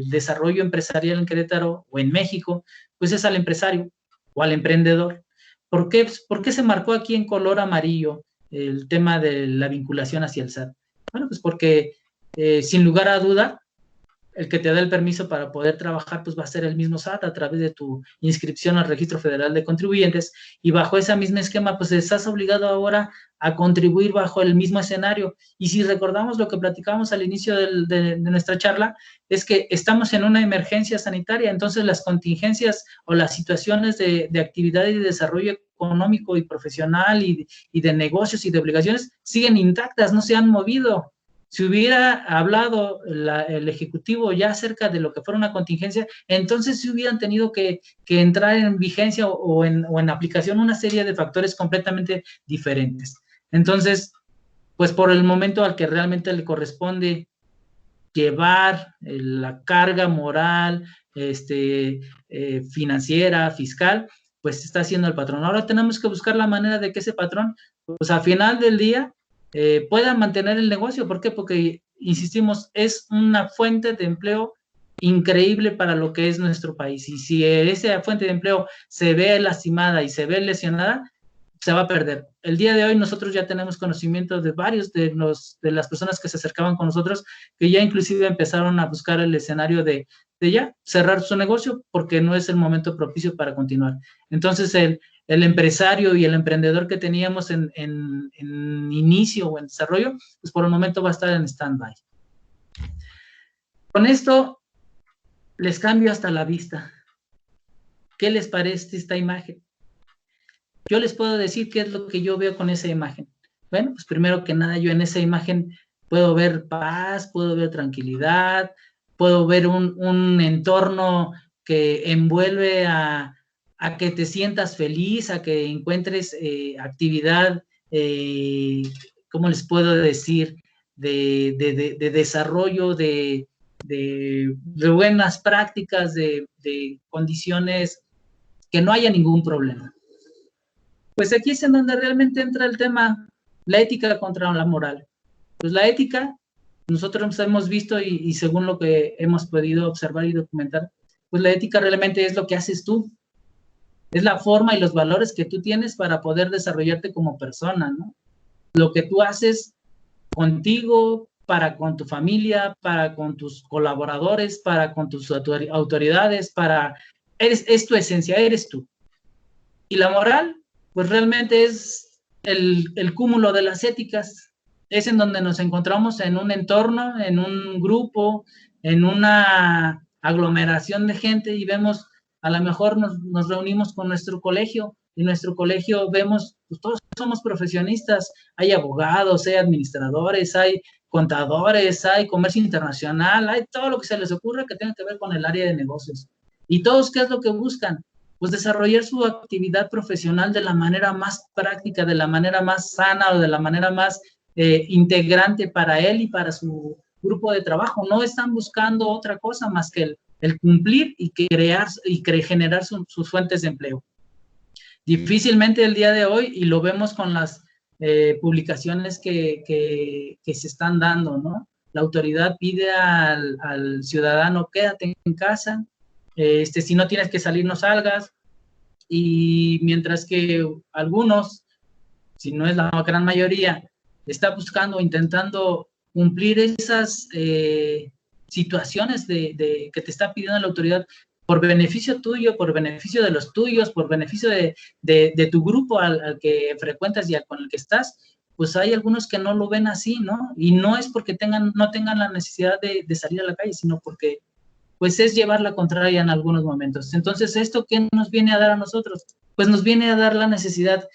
desarrollo empresarial en Querétaro o en México, pues es al empresario o al emprendedor. ¿Por qué se marcó aquí en color amarillo el tema de la vinculación hacia el SAT? Bueno, pues porque sin lugar a duda, el que te da el permiso para poder trabajar, pues va a ser el mismo SAT a través de tu inscripción al Registro Federal de Contribuyentes, y bajo ese mismo esquema, pues estás obligado ahora a contribuir bajo el mismo escenario. Y si recordamos lo que platicábamos al inicio de nuestra charla, es que estamos en una emergencia sanitaria, entonces las contingencias o las situaciones de actividad y de desarrollo económico y profesional y de negocios y de obligaciones siguen intactas, no se han movido. Si hubiera hablado el Ejecutivo ya acerca de lo que fuera una contingencia, entonces sí hubieran tenido que entrar en vigencia o en aplicación una serie de factores completamente diferentes. Entonces, pues por el momento al que realmente le corresponde llevar la carga moral, financiera, fiscal, pues está haciendo el patrón. Ahora tenemos que buscar la manera de que ese patrón, pues al final del día, pueda mantener el negocio. ¿Por qué? Porque, insistimos, es una fuente de empleo increíble para lo que es nuestro país. Y si esa fuente de empleo se ve lastimada y se ve lesionada, se va a perder. El día de hoy nosotros ya tenemos conocimiento de varios de las personas que se acercaban con nosotros, que ya inclusive empezaron a buscar el escenario de ya cerrar su negocio porque no es el momento propicio para continuar. Entonces, el empresario y el emprendedor que teníamos en inicio o en desarrollo, pues por el momento va a estar en stand-by. Con esto les cambio hasta la vista. ¿Qué les parece esta imagen? yo les puedo decir qué es lo que yo veo con esa imagen. Bueno, pues primero que nada, yo en esa imagen puedo ver paz, puedo ver tranquilidad, puedo ver un entorno que envuelve a que te sientas feliz, a que encuentres actividad, ¿cómo les puedo decir? De desarrollo, de buenas prácticas, de condiciones, que no haya ningún problema. Pues aquí es en donde realmente entra el tema, la ética contra la moral. Pues la ética, nosotros hemos visto y según lo que hemos podido observar y documentar, pues la ética realmente es lo que haces tú, es la forma y los valores que tú tienes para poder desarrollarte como persona, ¿no? Lo que tú haces contigo, para con tu familia, para con tus colaboradores, para con tus autoridades, es tu esencia, eres tú. Y la moral, pues realmente es el cúmulo de las éticas, es en donde nos encontramos en un entorno, en un grupo, en una aglomeración de gente y vemos, a lo mejor nos reunimos con nuestro colegio y en nuestro colegio vemos, pues todos somos profesionistas, hay abogados, hay administradores, hay contadores, hay comercio internacional, hay todo lo que se les ocurra que tenga que ver con el área de negocios. ¿Y todos qué es lo que buscan? Pues desarrollar su actividad profesional de la manera más práctica, de la manera más sana o de la manera más integrante para él y para su grupo de trabajo. No están buscando otra cosa más que el cumplir y crear y generar sus fuentes de empleo. Difícilmente el día de hoy, y lo vemos con las publicaciones que se están dando, ¿no? La autoridad pide al ciudadano, quédate en casa, si no tienes que salir, no salgas, y mientras que algunos, si no es la gran mayoría, está buscando, intentando cumplir esas situaciones que te está pidiendo la autoridad por beneficio tuyo, por beneficio de los tuyos, por beneficio de tu grupo al que frecuentas y con el que estás, pues hay algunos que no lo ven así, ¿no? Y no es porque no tengan la necesidad de salir a la calle, sino porque pues es llevar la contraria en algunos momentos. Entonces, ¿esto qué nos viene a dar a nosotros? Pues nos viene a dar la necesidad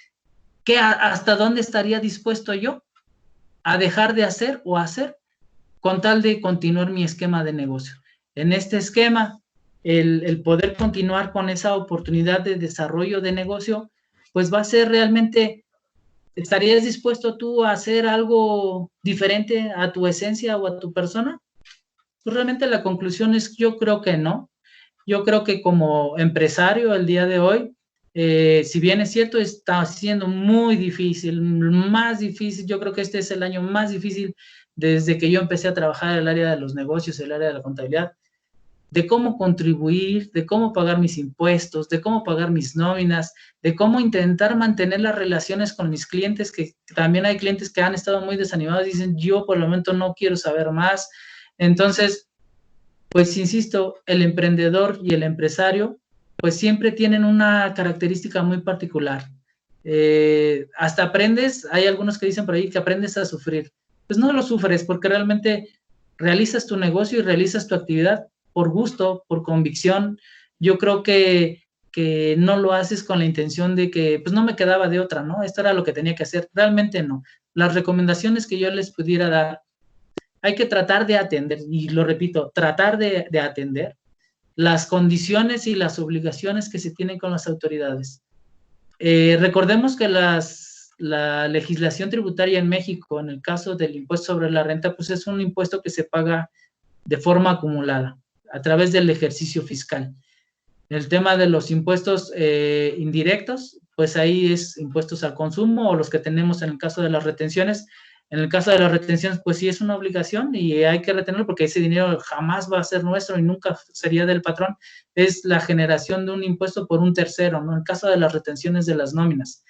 que hasta dónde estaría dispuesto yo a dejar de hacer o hacer con tal de continuar mi esquema de negocio. En este esquema, el poder continuar con esa oportunidad de desarrollo de negocio, pues va a ser realmente, ¿estarías dispuesto tú a hacer algo diferente a tu esencia o a tu persona? Pues realmente la conclusión es, yo creo que no. Yo creo que como empresario el día de hoy, si bien es cierto, está siendo muy difícil, más difícil, yo creo que este es el año más difícil desde que yo empecé a trabajar en el área de los negocios, el área de la contabilidad, de cómo contribuir, de cómo pagar mis impuestos, de cómo pagar mis nóminas, de cómo intentar mantener las relaciones con mis clientes, que también hay clientes que han estado muy desanimados y dicen, yo por el momento no quiero saber más. Entonces, pues insisto, el emprendedor y el empresario, pues siempre tienen una característica muy particular. Hasta aprendes, hay algunos que dicen por ahí que aprendes a sufrir. Pues no lo sufres porque realmente realizas tu negocio y realizas tu actividad por gusto, por convicción. Yo creo que no lo haces con la intención de que, pues no me quedaba de otra, ¿no? Esto era lo que tenía que hacer. Realmente no. Las recomendaciones que yo les pudiera dar, hay que tratar de atender, y lo repito, tratar de atender las condiciones y las obligaciones que se tienen con las autoridades. Recordemos que la legislación tributaria en México, en el caso del impuesto sobre la renta, pues es un impuesto que se paga de forma acumulada, a través del ejercicio fiscal. El tema de los impuestos indirectos, pues ahí es impuestos al consumo o los que tenemos en el caso de las retenciones. En el caso de las retenciones, pues sí es una obligación y hay que retenerlo porque ese dinero jamás va a ser nuestro y nunca sería del patrón. Es la generación de un impuesto por un tercero, ¿no? En el caso de las retenciones de las nóminas.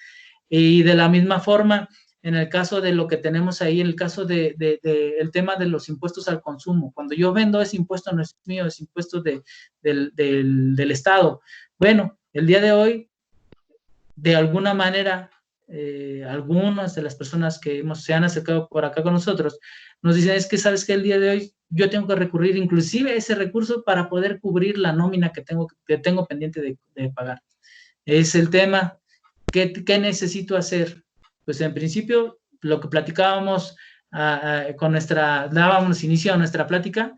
Y de la misma forma, en el caso de lo que tenemos ahí, en el caso el tema de los impuestos al consumo. Cuando yo vendo, ese impuesto no es mío, es impuesto del Estado. Bueno, el día de hoy, de alguna manera, algunas de las personas que se han acercado por acá con nosotros nos dicen, es que sabes que el día de hoy yo tengo que recurrir inclusive a ese recurso para poder cubrir la nómina que tengo pendiente de pagar. Es el tema ¿Qué necesito hacer? Pues en principio, lo que platicábamos dábamos inicio a nuestra plática,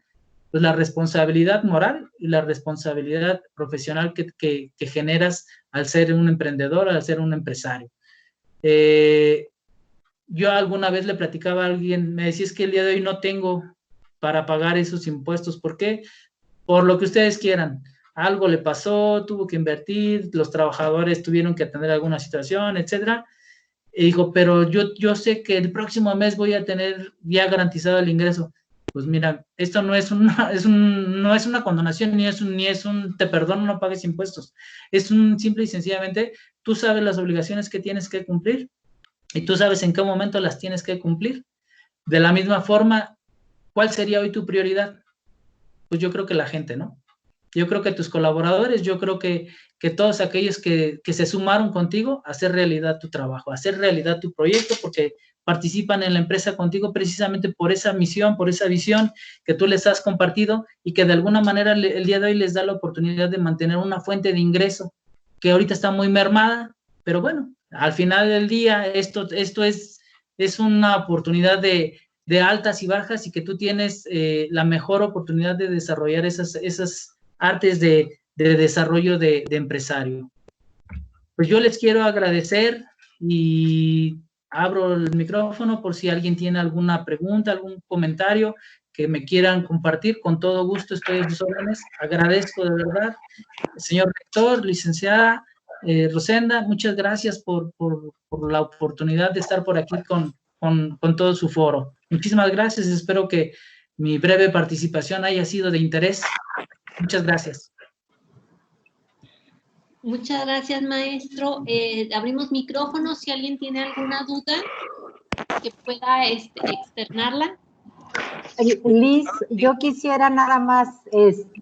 pues la responsabilidad moral y la responsabilidad profesional que generas al ser un emprendedor, al ser un empresario. Yo alguna vez le platicaba a alguien, me decía, es que el día de hoy no tengo para pagar esos impuestos. ¿Por qué? Por lo que ustedes quieran. Algo le pasó, tuvo que invertir, los trabajadores tuvieron que atender alguna situación, etcétera. Y dijo, pero yo sé que el próximo mes voy a tener ya garantizado el ingreso. Pues mira, esto no es una condonación, ni es un te perdono, no pagues impuestos. Es un simple y sencillamente, tú sabes las obligaciones que tienes que cumplir y tú sabes en qué momento las tienes que cumplir. De la misma forma, ¿cuál sería hoy tu prioridad? Pues yo creo que la gente, ¿no? Yo creo que tus colaboradores, yo creo que todos aquellos que se sumaron contigo a hacer realidad tu trabajo, a hacer realidad tu proyecto, porque participan en la empresa contigo precisamente por esa misión, por esa visión que tú les has compartido y que de alguna manera el día de hoy les da la oportunidad de mantener una fuente de ingreso que ahorita está muy mermada, pero bueno, al final del día esto es una oportunidad de altas y bajas y que tú tienes la mejor oportunidad de desarrollar esas artes de desarrollo de empresario. Pues yo les quiero agradecer y abro el micrófono por si alguien tiene alguna pregunta, algún comentario que me quieran compartir. Con todo gusto estoy a sus órdenes. Agradezco de verdad. Señor rector, licenciada Rosenda, muchas gracias por la oportunidad de estar por aquí con todo su foro. Muchísimas gracias. Espero que mi breve participación haya sido de interés. Muchas gracias. Muchas gracias, maestro. Abrimos micrófonos si alguien tiene alguna duda que pueda externarla. Liz, yo quisiera nada más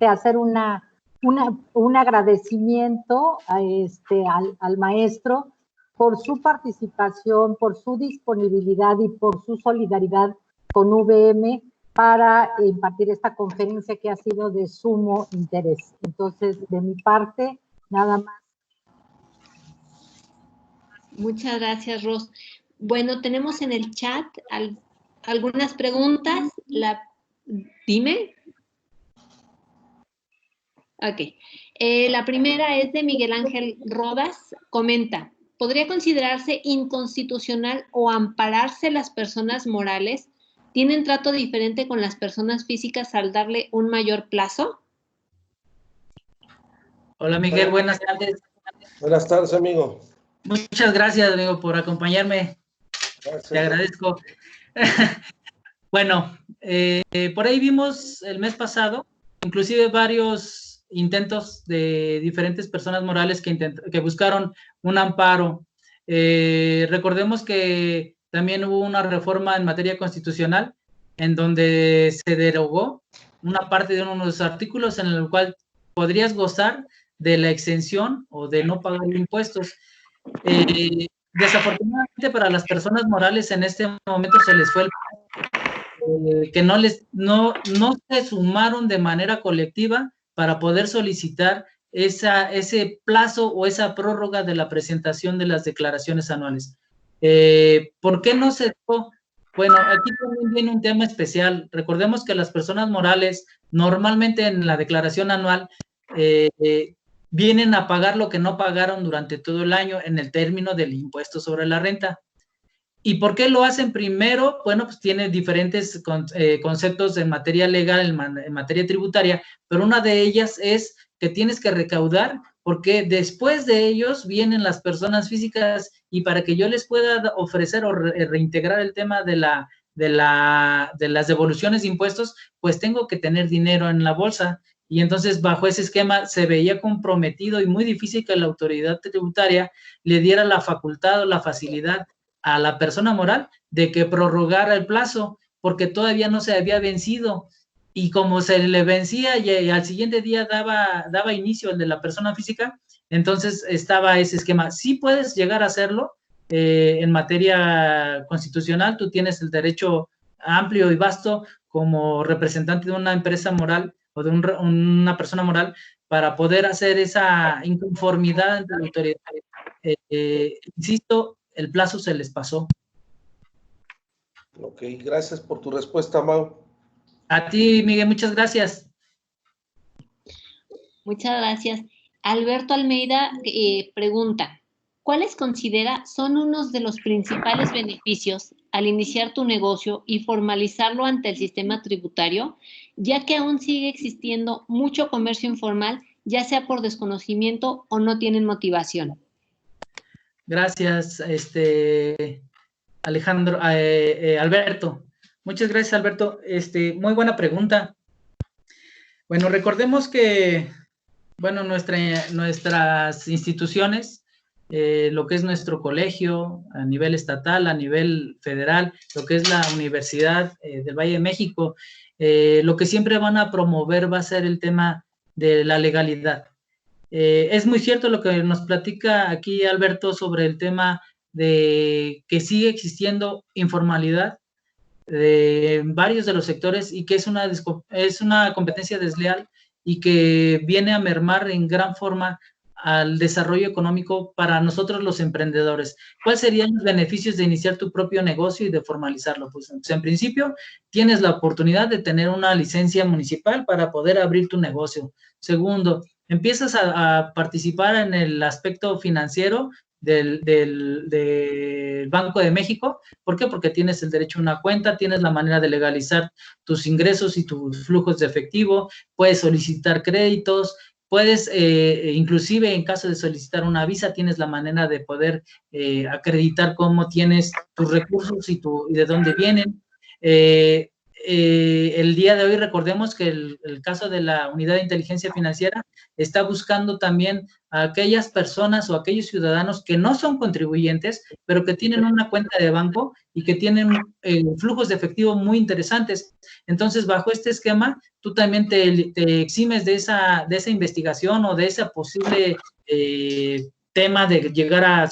hacer un agradecimiento al maestro por su participación, por su disponibilidad y por su solidaridad con VM para impartir esta conferencia que ha sido de sumo interés. Entonces, de mi parte, nada más. Muchas gracias, Ros. Bueno, tenemos en el chat algunas preguntas. Dime. Ok. La primera es de Miguel Ángel Rodas. Comenta, ¿podría considerarse inconstitucional o ampararse las personas morales? ¿Tienen trato diferente con las personas físicas al darle un mayor plazo? Hola, Miguel, buenas tardes. Buenas tardes, amigo. Muchas gracias, amigo, por acompañarme. Gracias. Te agradezco. Bueno, por ahí vimos el mes pasado, inclusive varios intentos de diferentes personas morales que buscaron un amparo. Recordemos que también hubo una reforma en materia constitucional en donde se derogó una parte de uno de los artículos en el cual podrías gozar de la exención o de no pagar impuestos. Desafortunadamente para las personas morales en este momento se les fue el que no se sumaron de manera colectiva para poder solicitar ese plazo o esa prórroga de la presentación de las declaraciones anuales. ¿Por qué no se dio? Bueno, aquí también viene un tema especial. Recordemos que las personas morales normalmente en la declaración anual vienen a pagar lo que no pagaron durante todo el año en el término del impuesto sobre la renta. ¿Y por qué lo hacen primero? Bueno, pues tiene diferentes conceptos en materia legal, en materia tributaria, pero una de ellas es que tienes que recaudar porque después de ellos vienen las personas físicas y para que yo les pueda ofrecer o reintegrar el tema de las devoluciones de impuestos, pues tengo que tener dinero en la bolsa. Y entonces bajo ese esquema se veía comprometido y muy difícil que la autoridad tributaria le diera la facultad o la facilidad a la persona moral de que prorrogara el plazo porque todavía no se había vencido y como se le vencía y al siguiente día daba inicio el de la persona física, entonces estaba ese esquema. Sí puedes llegar a hacerlo en materia constitucional, tú tienes el derecho amplio y vasto como representante de una empresa moral o de una persona moral para poder hacer esa inconformidad ante la autoridad. insisto, el plazo se les pasó. Ok, gracias por tu respuesta, Mau. A ti, Miguel, muchas gracias. Muchas gracias. Alberto Almeida pregunta, ¿cuáles considera son unos de los principales beneficios al iniciar tu negocio y formalizarlo ante el sistema tributario, ya que aún sigue existiendo mucho comercio informal, ya sea por desconocimiento o no tienen motivación? Gracias, Alejandro, Alberto. Muchas gracias, Alberto. Muy buena pregunta. Bueno, recordemos que, bueno, nuestras instituciones, lo que es nuestro colegio a nivel estatal, a nivel federal, lo que es la Universidad del Valle de México, lo que siempre van a promover va a ser el tema de la legalidad. Es muy cierto lo que nos platica aquí Alberto sobre el tema de que sigue existiendo informalidad de varios de los sectores y que es una competencia desleal y que viene a mermar en gran forma al desarrollo económico para nosotros los emprendedores. ¿Cuáles serían los beneficios de iniciar tu propio negocio y de formalizarlo? Pues en principio tienes la oportunidad de tener una licencia municipal para poder abrir tu negocio. Segundo, empiezas a participar en el aspecto financiero del Banco de México. ¿Por qué? Porque tienes el derecho a una cuenta, tienes la manera de legalizar tus ingresos y tus flujos de efectivo, puedes solicitar créditos, puedes, inclusive en caso de solicitar una visa, tienes la manera de poder acreditar cómo tienes tus recursos y de dónde vienen. El día de hoy recordemos que el caso de la Unidad de Inteligencia Financiera está buscando también a aquellas personas o aquellos ciudadanos que no son contribuyentes, pero que tienen una cuenta de banco y que tienen flujos de efectivo muy interesantes. Entonces, bajo este esquema, tú también te eximes de esa investigación o de ese posible tema de llegar a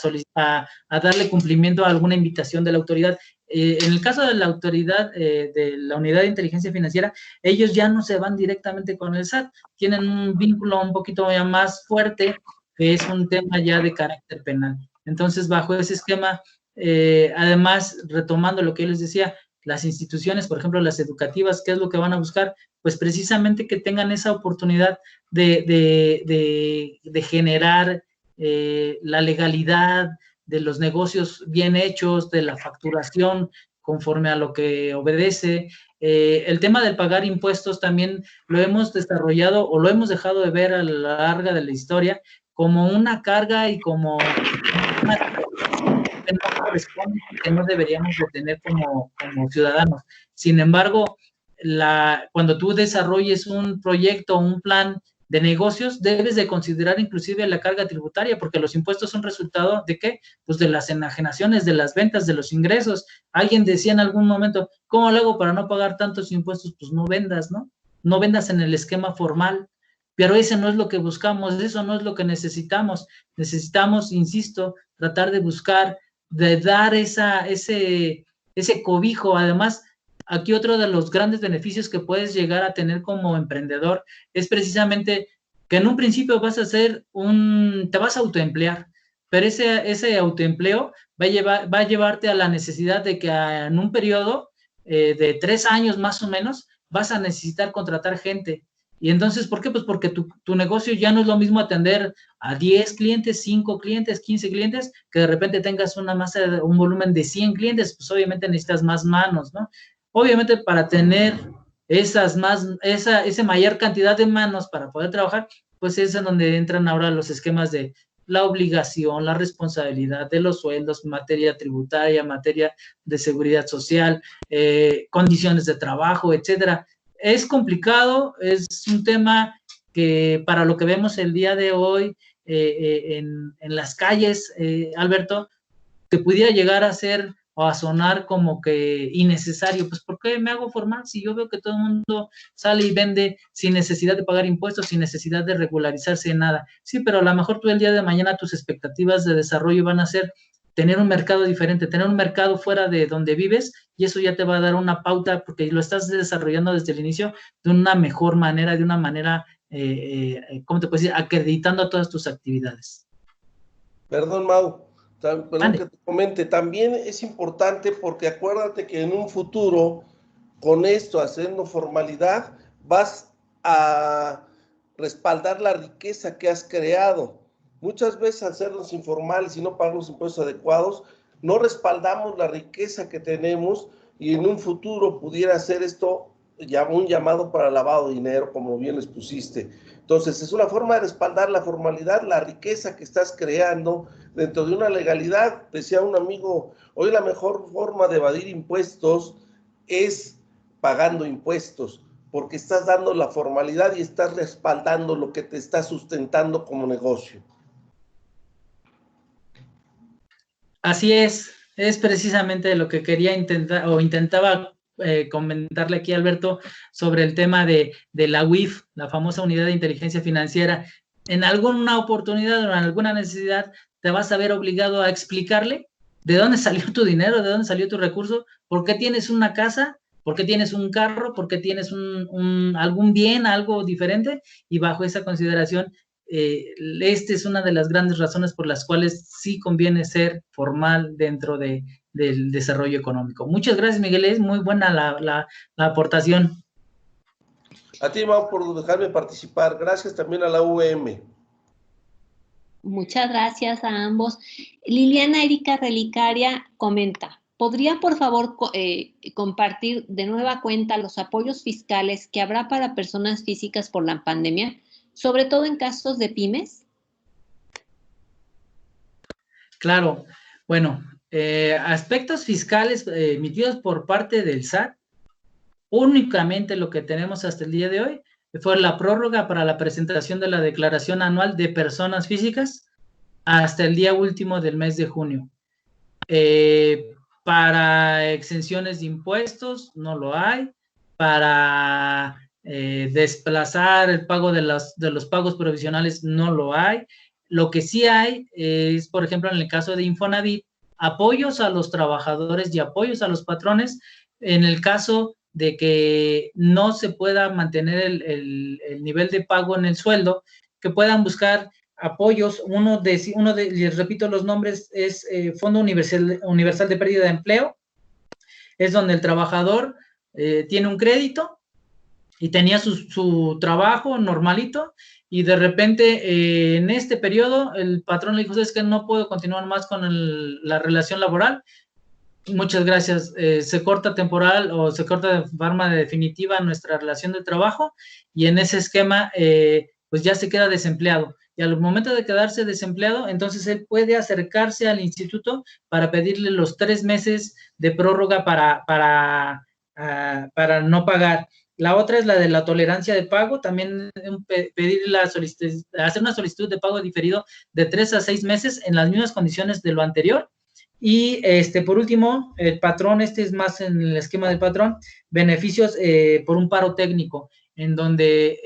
darle cumplimiento a alguna invitación de la autoridad. En el caso de la autoridad de la Unidad de Inteligencia Financiera, ellos ya no se van directamente con el SAT, tienen un vínculo un poquito más fuerte, que es un tema ya de carácter penal. Entonces, bajo ese esquema, además, retomando lo que yo les decía, las instituciones, por ejemplo, las educativas, ¿qué es lo que van a buscar? Pues precisamente que tengan esa oportunidad de generar la legalidad, de los negocios bien hechos, de la facturación conforme a lo que obedece. El tema del pagar impuestos también lo hemos desarrollado o lo hemos dejado de ver a la larga de la historia como una carga y como una que no corresponde, que no deberíamos de tener como ciudadanos. Sin embargo, cuando tú desarrolles un proyecto, un plan de negocios, debes de considerar inclusive la carga tributaria, porque los impuestos son resultado ¿de qué? Pues de las enajenaciones, de las ventas, de los ingresos. Alguien decía en algún momento, ¿cómo lo hago para no pagar tantos impuestos? Pues no vendas, ¿no? No vendas en el esquema formal, pero ese no es lo que buscamos, eso no es lo que necesitamos. Necesitamos, insisto, tratar de buscar, de dar ese cobijo. Además, aquí otro de los grandes beneficios que puedes llegar a tener como emprendedor es precisamente que en un principio vas a te vas a autoemplear, pero ese autoempleo va a llevarte a la necesidad de que en un periodo de 3 años más o menos vas a necesitar contratar gente. Y entonces, ¿por qué? Pues porque tu negocio ya no es lo mismo atender a 10 clientes, 5 clientes, 15 clientes, que de repente tengas un volumen de 100 clientes, pues obviamente necesitas más manos, ¿no? Obviamente para tener esa mayor cantidad de manos para poder trabajar, pues es en donde entran ahora los esquemas de la obligación, la responsabilidad de los sueldos, materia tributaria, materia de seguridad social, condiciones de trabajo, etcétera. Es complicado, es un tema que para lo que vemos el día de hoy en las calles, Alberto, te pudiera llegar a ser o a sonar como que innecesario. Pues, ¿por qué me hago formal si yo veo que todo el mundo sale y vende sin necesidad de pagar impuestos, sin necesidad de regularizarse en nada? Sí, pero a lo mejor tú el día de mañana tus expectativas de desarrollo van a ser tener un mercado diferente, tener un mercado fuera de donde vives, y eso ya te va a dar una pauta porque lo estás desarrollando desde el inicio de una mejor manera, de una manera, ¿cómo te puedo decir? Acreditando todas tus actividades. Perdón, Mau, perdón Ande. que te comente, también es importante porque acuérdate que en un futuro, con esto, haciendo formalidad, vas a respaldar la riqueza que has creado. Muchas veces al hacerlos informales y no pagar los impuestos adecuados, no respaldamos la riqueza que tenemos y en un futuro pudiera ser esto un llamado para lavado de dinero, como bien les pusiste. Entonces, es una forma de respaldar la formalidad, la riqueza que estás creando dentro de una legalidad. Decía un amigo, hoy la mejor forma de evadir impuestos es pagando impuestos, porque estás dando la formalidad y estás respaldando lo que te está sustentando como negocio. Así es precisamente lo que quería intentar, o intentaba comentarle aquí a Alberto sobre el tema de la UIF, la famosa Unidad de Inteligencia Financiera. En alguna oportunidad o en alguna necesidad te vas a ver obligado a explicarle de dónde salió tu dinero, de dónde salió tu recurso, por qué tienes una casa, por qué tienes un carro, por qué tienes algún bien, algo diferente, y bajo esa consideración esta es una de las grandes razones por las cuales sí conviene ser formal dentro del desarrollo económico. Muchas gracias, Miguel, es muy buena la aportación. A ti, Mau, por dejarme participar. Gracias también a la UVM. Muchas gracias a ambos. Liliana Erika Relicaria comenta, ¿podría por favor compartir de nueva cuenta los apoyos fiscales que habrá para personas físicas por la pandemia, sobre todo en casos de pymes? Claro, bueno, aspectos fiscales emitidos por parte del SAT, únicamente lo que tenemos hasta el día de hoy fue la prórroga para la presentación de la declaración anual de personas físicas hasta el día último del mes de junio. Para exenciones de impuestos no lo hay, para desplazar el pago de los pagos provisionales no lo hay. Lo que sí hay es, por ejemplo, en el caso de Infonavit, apoyos a los trabajadores y apoyos a los patrones en el caso de que no se pueda mantener el nivel de pago en el sueldo, que puedan buscar apoyos. Uno de les repito los nombres, es Fondo Universal de Pérdida de Empleo, es donde el trabajador tiene un crédito y tenía su trabajo normalito, y de repente en este periodo el patrón le dijo, es que no puedo continuar más con la relación laboral, muchas gracias, se corta temporal o se corta de forma definitiva nuestra relación de trabajo, y en ese esquema pues ya se queda desempleado. Y al momento de quedarse desempleado, entonces él puede acercarse al instituto para pedirle los 3 meses de prórroga para no pagar. La otra es la de la tolerancia de pago, también pedir hacer una solicitud de pago diferido de 3 a 6 meses en las mismas condiciones de lo anterior. Y por último, el patrón, es más en el esquema del patrón, beneficios por un paro técnico, en donde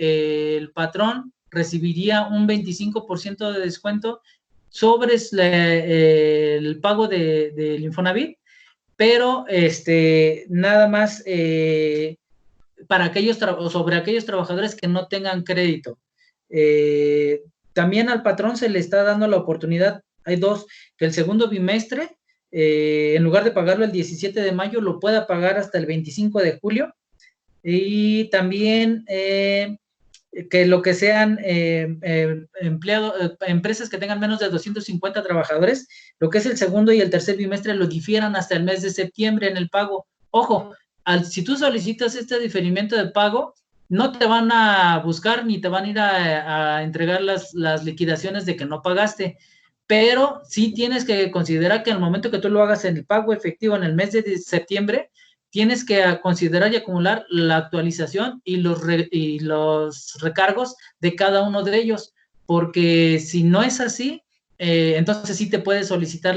el patrón recibiría un 25% de descuento sobre el pago del Infonavit, pero nada más para sobre aquellos trabajadores que no tengan crédito. También al patrón se le está dando la oportunidad, hay dos, que el segundo bimestre, en lugar de pagarlo el 17 de mayo, lo pueda pagar hasta el 25 de julio. Y también que lo que sean empresas que tengan menos de 250 trabajadores, lo que es el segundo y el tercer bimestre lo difieran hasta el mes de septiembre en el pago. Ojo, si tú solicitas este diferimiento de pago, no te van a buscar ni te van a ir a entregar las liquidaciones de que no pagaste, pero sí tienes que considerar que al momento que tú lo hagas en el pago efectivo en el mes de septiembre, tienes que considerar y acumular la actualización y los recargos de cada uno de ellos, porque si no es así, entonces sí te puede solicitar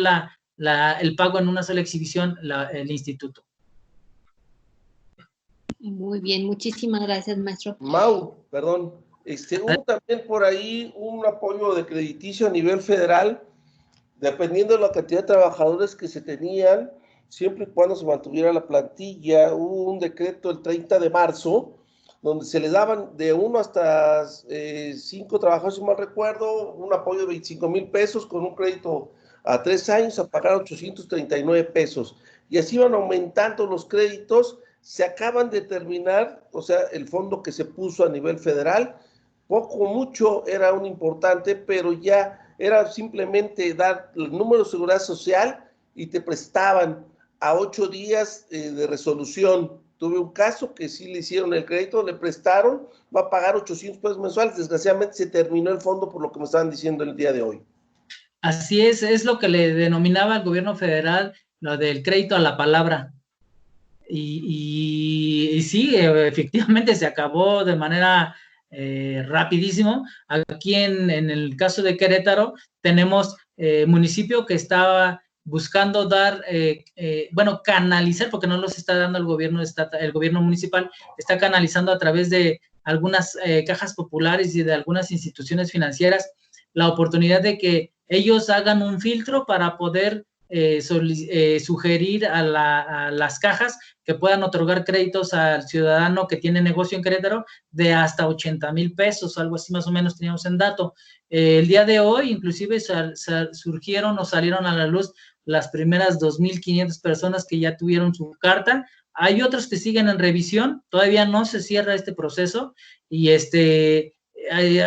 el pago en una sola exhibición el instituto. Muy bien, muchísimas gracias, maestro. Mau, perdón, hubo también por ahí un apoyo de crediticio a nivel federal, dependiendo de la cantidad de trabajadores que se tenían, siempre y cuando se mantuviera la plantilla. Hubo un decreto el 30 de marzo donde se les daban de 1 hasta 5 trabajadores, si mal recuerdo, un apoyo de 25,000 pesos con un crédito a 3 años a pagar 839 pesos. Y así van aumentando los créditos. Se acaban de terminar, o sea, el fondo que se puso a nivel federal, poco o mucho era un importante, pero ya era simplemente dar el número de seguridad social y te prestaban a 8 días de resolución. Tuve un caso que sí le hicieron el crédito, le prestaron, va a pagar 800 pesos mensuales. Desgraciadamente se terminó el fondo por lo que me estaban diciendo el día de hoy. Así es lo que le denominaba al gobierno federal lo del crédito a la palabra. Y sí, efectivamente se acabó de manera rapidísimo. Aquí en el caso de Querétaro tenemos municipio que estaba buscando dar, bueno, canalizar, porque no los está dando el gobierno municipal, está canalizando a través de algunas cajas populares y de algunas instituciones financieras la oportunidad de que ellos hagan un filtro para poder sugerir a las cajas que puedan otorgar créditos al ciudadano que tiene negocio en Querétaro de hasta 80,000 pesos, algo así más o menos teníamos en dato. El día de hoy, inclusive, surgieron o salieron a la luz las primeras 2,500 personas que ya tuvieron su carta. Hay otros que siguen en revisión, todavía no se cierra este proceso y ha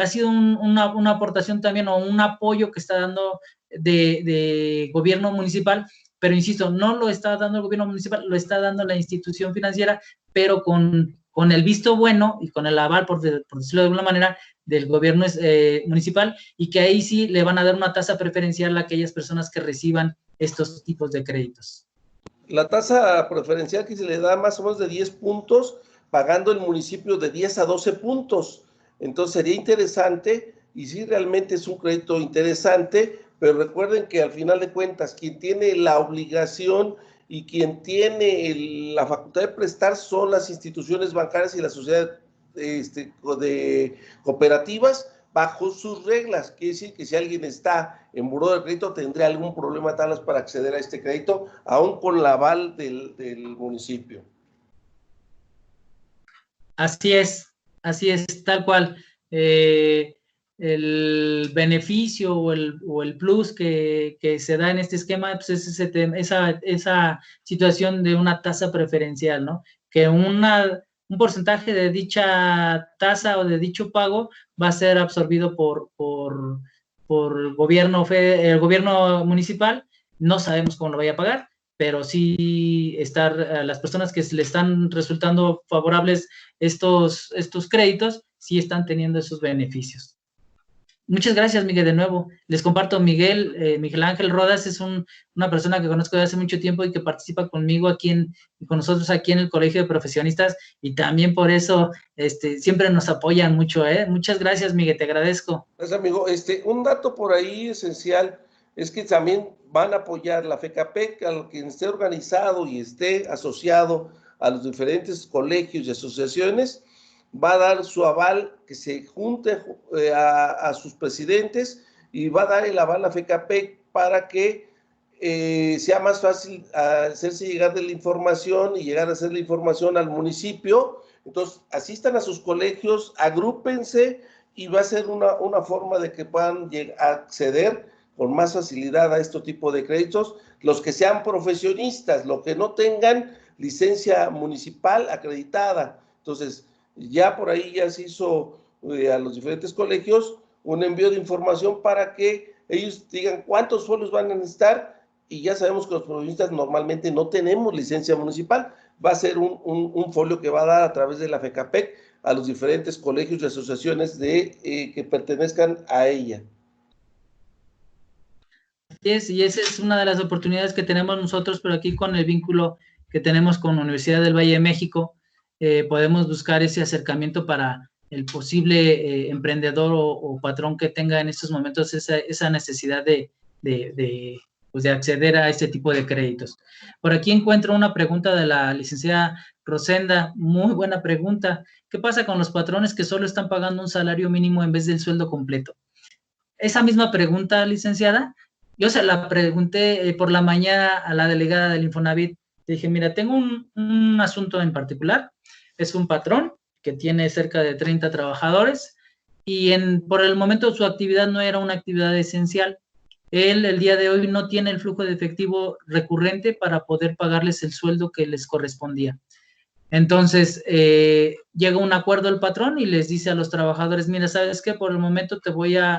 sido una aportación también o un apoyo que está dando de gobierno municipal, pero insisto, no lo está dando el gobierno municipal, lo está dando la institución financiera, pero con el visto bueno y con el aval, por decirlo de alguna manera, del gobierno municipal, y que ahí sí le van a dar una tasa preferencial a aquellas personas que reciban estos tipos de créditos. La tasa preferencial que se le da más o menos de 10 puntos, pagando el municipio de 10 a 12 puntos. Entonces sería interesante, y sí realmente es un crédito interesante, pero recuerden que al final de cuentas quien tiene la obligación y quien tiene la facultad de prestar son las instituciones bancarias y la sociedad de cooperativas bajo sus reglas. Quiere decir que si alguien está en buró de crédito tendría algún problema de tablas para acceder a este crédito, aún con la aval del municipio. Así es, tal cual. El beneficio o el plus que se da en este esquema, pues es esa situación de una tasa preferencial, ¿no? Que un porcentaje de dicha tasa o de dicho pago va a ser absorbido por el gobierno municipal. No sabemos cómo lo vaya a pagar, pero sí las personas que le están resultando favorables estos créditos, sí están teniendo esos beneficios. Muchas gracias, Miguel, de nuevo. Les comparto, Miguel Ángel Rodas es una persona que conozco desde hace mucho tiempo y que participa conmigo con nosotros aquí en el Colegio de Profesionistas, y también por eso siempre nos apoyan mucho, ¿eh? Muchas gracias, Miguel, te agradezco. Gracias, amigo. Un dato por ahí esencial es que también van a apoyar la FECAPEC a quien esté organizado y esté asociado a los diferentes colegios y asociaciones. Va a dar su aval, que se junte a sus presidentes, y va a dar el aval a FECAPEC para que sea más fácil hacerse llegar de la información y llegar a hacer la información al municipio. Entonces, asistan a sus colegios, agrúpense, y va a ser una forma de que puedan acceder con más facilidad a este tipo de créditos, los que sean profesionistas, los que no tengan licencia municipal acreditada. Entonces, ya por ahí ya se hizo a los diferentes colegios un envío de información para que ellos digan cuántos folios van a necesitar, y ya sabemos que los profesionistas normalmente no tenemos licencia municipal. Va a ser un folio que va a dar a través de la FECAPEC a los diferentes colegios y asociaciones que pertenezcan a ella. Y esa es una de las oportunidades que tenemos nosotros, pero aquí con el vínculo que tenemos con la Universidad del Valle de México, podemos buscar ese acercamiento para el posible emprendedor o patrón que tenga en estos momentos esa necesidad de acceder a este tipo de créditos. Por aquí encuentro una pregunta de la licenciada Rosenda, muy buena pregunta. ¿Qué pasa con los patrones que solo están pagando un salario mínimo en vez del sueldo completo? Esa misma pregunta, licenciada, yo se la pregunté por la mañana a la delegada del Infonavit. Le dije, mira, tengo un asunto en particular, es un patrón que tiene cerca de 30 trabajadores, y por el momento su actividad no era una actividad esencial. Él el día de hoy no tiene el flujo de efectivo recurrente para poder pagarles el sueldo que les correspondía. Entonces, llega un acuerdo el patrón y les dice a los trabajadores, mira, ¿sabes qué? Por el momento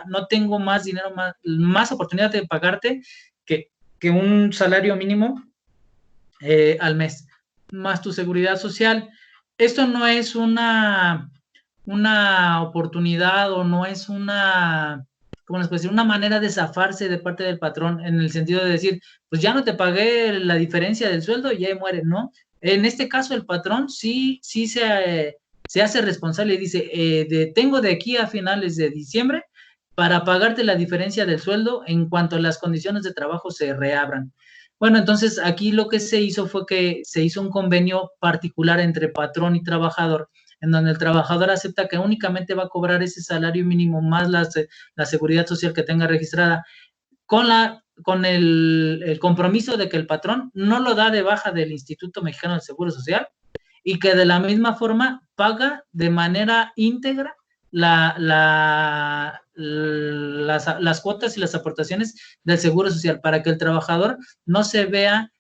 no tengo más dinero, más oportunidad de pagarte que un salario mínimo al mes, más tu seguridad social. Esto no es una oportunidad o no es una, ¿cómo les puedo decir? Una manera de zafarse de parte del patrón, en el sentido de decir, pues ya no te pagué la diferencia del sueldo y ya muere, ¿no? En este caso, el patrón sí se hace responsable y dice, tengo de aquí a finales de diciembre para pagarte la diferencia del sueldo en cuanto las condiciones de trabajo se reabran. Bueno, entonces aquí lo que se hizo fue que se hizo un convenio particular entre patrón y trabajador, en donde el trabajador acepta que únicamente va a cobrar ese salario mínimo más la seguridad social que tenga registrada, con el compromiso de que el patrón no lo da de baja del Instituto Mexicano del Seguro Social y que de la misma forma paga de manera íntegra las cuotas y las aportaciones del Seguro Social, para que el trabajador no se vea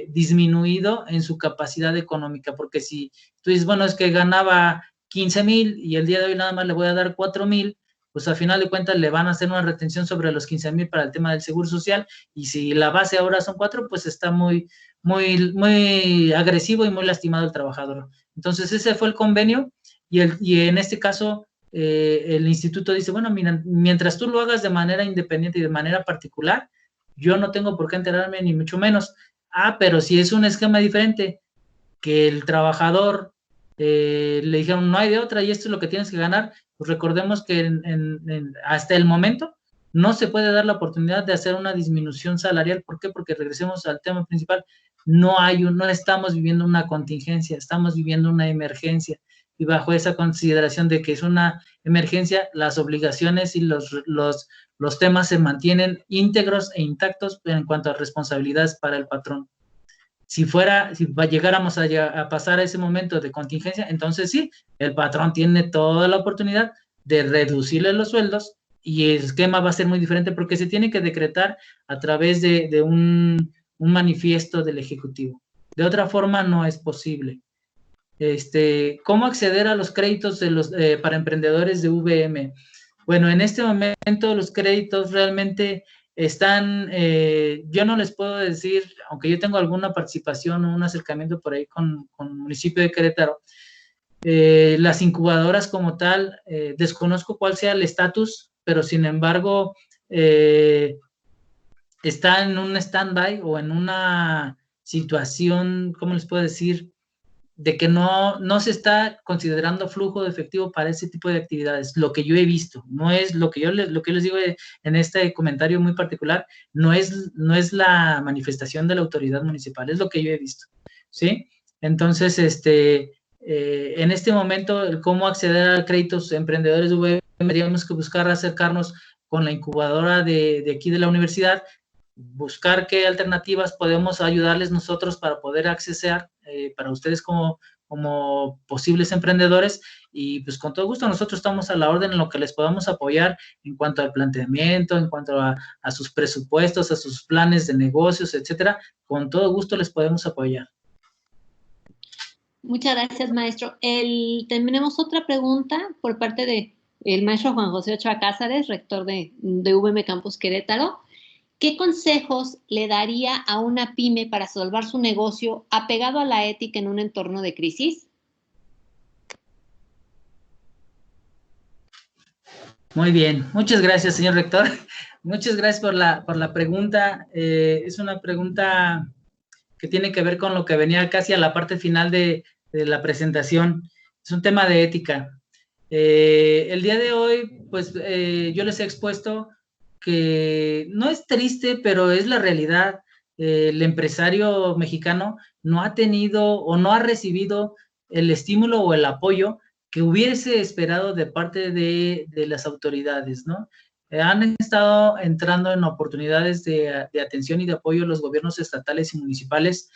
disminuido en su capacidad económica, porque si tú dices, bueno, es que ganaba 15,000 y el día de hoy nada más le voy a dar 4,000, pues al final de cuentas le van a hacer una retención sobre los 15,000 para el tema del Seguro Social, y si la base ahora son 4, pues está muy agresivo y muy lastimado el trabajador. Entonces ese fue el convenio, y en este caso el instituto dice, bueno, mientras tú lo hagas de manera independiente y de manera particular, yo no tengo por qué enterarme, ni mucho menos. Pero si es un esquema diferente, que el trabajador le dijeron, no hay de otra y esto es lo que tienes que ganar, pues recordemos que hasta el momento no se puede dar la oportunidad de hacer una disminución salarial. ¿Por qué? Porque regresemos al tema principal, no estamos viviendo una contingencia, estamos viviendo una emergencia, y bajo esa consideración de que es una emergencia, las obligaciones y los temas se mantienen íntegros e intactos en cuanto a responsabilidades para el patrón. Si llegáramos a pasar a ese momento de contingencia, entonces sí, el patrón tiene toda la oportunidad de reducirle los sueldos, y el esquema va a ser muy diferente porque se tiene que decretar a través de un manifiesto del Ejecutivo. De otra forma no es posible. ¿Cómo acceder a los créditos para emprendedores de VM? Bueno, en este momento los créditos realmente están, yo no les puedo decir, aunque yo tengo alguna participación o un acercamiento por ahí con el municipio de Querétaro, las incubadoras como tal, desconozco cuál sea el estatus, pero sin embargo está en un stand-by o en una situación, ¿cómo les puedo decir?, de que no se está considerando flujo de efectivo para ese tipo de actividades. Lo que yo he visto, no es lo que yo les digo en este comentario muy particular, no es la manifestación de la autoridad municipal, es lo que yo he visto, ¿sí? Entonces, en este momento, cómo acceder a créditos emprendedores de VM, tendríamos que buscar acercarnos con la incubadora de aquí de la universidad, buscar qué alternativas podemos ayudarles nosotros para poder accesar para ustedes como posibles emprendedores, y pues con todo gusto nosotros estamos a la orden en lo que les podamos apoyar en cuanto al planteamiento, en cuanto a sus presupuestos, a sus planes de negocios, etcétera. Con todo gusto les podemos apoyar. Muchas gracias, maestro. Tenemos otra pregunta por parte del maestro Juan José Ochoa Cázares, rector de VM Campus Querétaro. ¿Qué consejos le daría a una pyme para salvar su negocio apegado a la ética en un entorno de crisis? Muy bien, muchas gracias, señor rector. Muchas gracias por la pregunta. Es una pregunta que tiene que ver con lo que venía casi a la parte final de la presentación. Es un tema de ética. El día de hoy, pues yo les he expuesto que no es triste, pero es la realidad. El empresario mexicano no ha tenido o no ha recibido el estímulo o el apoyo que hubiese esperado de parte de las autoridades, ¿no? Han estado entrando en oportunidades de atención y de apoyo a los gobiernos estatales y municipales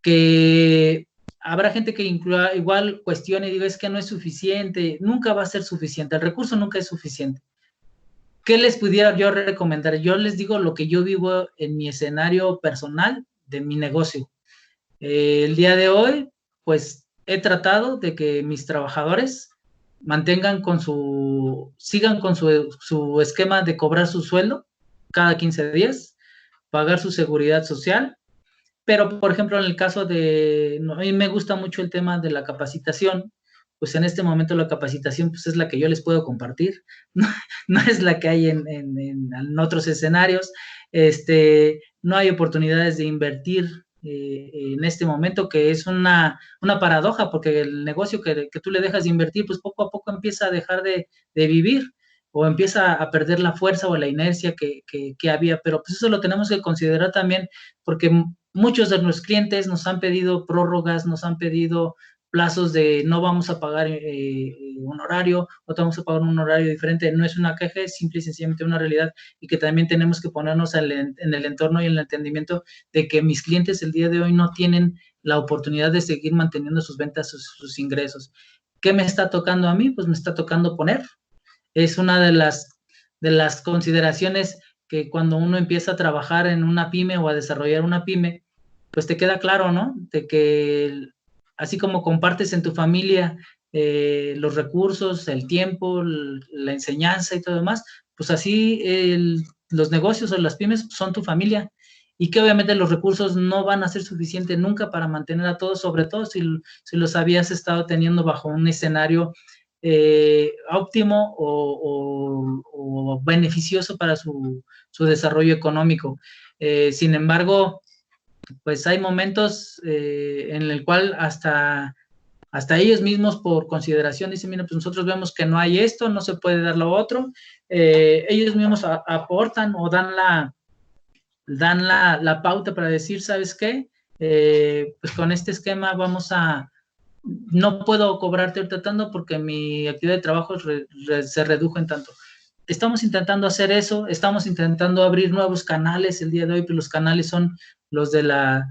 que habrá gente que igual cuestione y diga, es que no es suficiente, nunca va a ser suficiente, el recurso nunca es suficiente. ¿Qué les pudiera yo recomendar? Yo les digo lo que yo vivo en mi escenario personal de mi negocio. El día de hoy, pues he tratado de que mis trabajadores sigan con su esquema de cobrar su sueldo cada 15 días, pagar su seguridad social, pero por ejemplo en el caso a mí me gusta mucho el tema de la capacitación, pues en este momento la capacitación pues es la que yo les puedo compartir, no es la que hay en otros escenarios, no hay oportunidades de invertir en este momento, que es una paradoja, porque el negocio que tú le dejas de invertir, pues poco a poco empieza a dejar de vivir, o empieza a perder la fuerza o la inercia que había, pero pues eso lo tenemos que considerar también, porque muchos de nuestros clientes nos han pedido prórrogas, nos han pedido plazos de no vamos a pagar un horario, o vamos a pagar un horario diferente. No es una queja, es simple y sencillamente una realidad, y que también tenemos que ponernos en el entorno y en el entendimiento de que mis clientes el día de hoy no tienen la oportunidad de seguir manteniendo sus ventas, sus ingresos. ¿Qué me está tocando a mí? Pues me está tocando poner. Es una de las consideraciones que cuando uno empieza a trabajar en una pyme o a desarrollar una pyme, pues te queda claro, ¿no? De que así como compartes en tu familia los recursos, el tiempo, la enseñanza y todo demás, pues así los negocios o las pymes son tu familia, y que obviamente los recursos no van a ser suficientes nunca para mantener a todos, sobre todo si los habías estado teniendo bajo un escenario óptimo o beneficioso para su desarrollo económico. Sin embargo, pues hay momentos en el cual hasta ellos mismos por consideración dicen, mira, pues nosotros vemos que no hay esto, no se puede dar lo otro, ellos mismos aportan o dan la pauta para decir, ¿sabes qué? Pues con este esquema no puedo cobrarte ahorita tanto porque mi actividad de trabajo se redujo en tanto. Estamos intentando hacer eso, estamos intentando abrir nuevos canales el día de hoy, pero los canales son los de la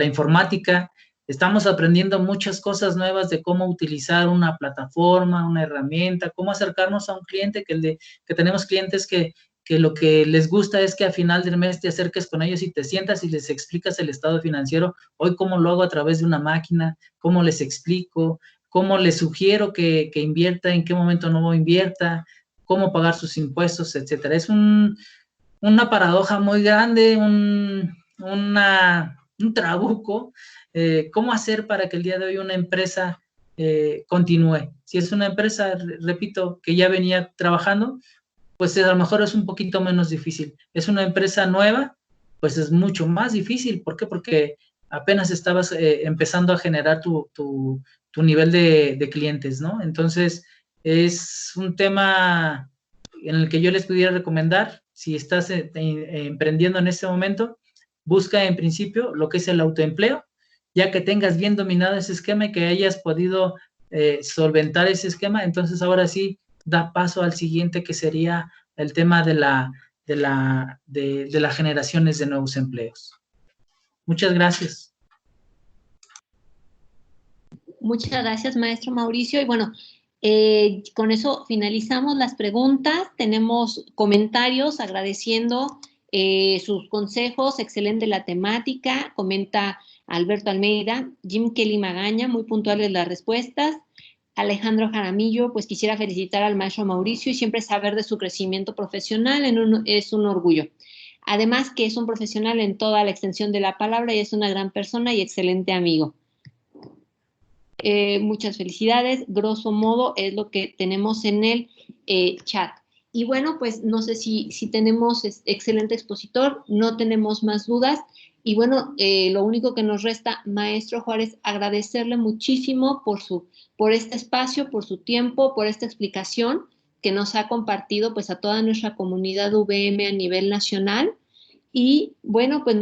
informática. Estamos aprendiendo muchas cosas nuevas de cómo utilizar una plataforma, una herramienta, cómo acercarnos a un cliente, que tenemos clientes que lo que les gusta es que a final del mes te acerques con ellos y te sientas y les explicas el estado financiero. Hoy, ¿cómo lo hago a través de una máquina? ¿Cómo les explico? ¿Cómo les sugiero que invierta? ¿En qué momento no invierta? ¿Cómo pagar sus impuestos? Etcétera. Es una paradoja muy grande, un trabuco. ¿Cómo hacer para que el día de hoy una empresa continúe? Si es una empresa, repito, que ya venía trabajando, pues a lo mejor es un poquito menos difícil. Es una empresa nueva, pues es mucho más difícil. ¿Por qué? Porque apenas estabas empezando a generar tu nivel de clientes, ¿no? Entonces, es un tema en el que yo les pudiera recomendar, si estás emprendiendo en este momento, busca en principio lo que es el autoempleo, ya que tengas bien dominado ese esquema y que hayas podido solventar ese esquema, entonces ahora sí, da paso al siguiente, que sería el tema de las generaciones de nuevos empleos. Muchas gracias. Muchas gracias, maestro Mauricio. Y bueno, con eso finalizamos las preguntas. Tenemos comentarios agradeciendo sus consejos. Excelente la temática, comenta Alberto Almeida. Jim Kelly Magaña, muy puntuales las respuestas. Alejandro Jaramillo, pues quisiera felicitar al maestro Mauricio y siempre saber de su crecimiento profesional es un orgullo. Además que es un profesional en toda la extensión de la palabra y es una gran persona y excelente amigo. Muchas felicidades. Grosso modo es lo que tenemos en el chat. Y bueno, pues no sé si tenemos excelente expositor, no tenemos más dudas. Y bueno, lo único que nos resta, maestro Juárez, agradecerle muchísimo por este espacio, por su tiempo, por esta explicación que nos ha compartido pues a toda nuestra comunidad VM a nivel nacional. Y bueno, pues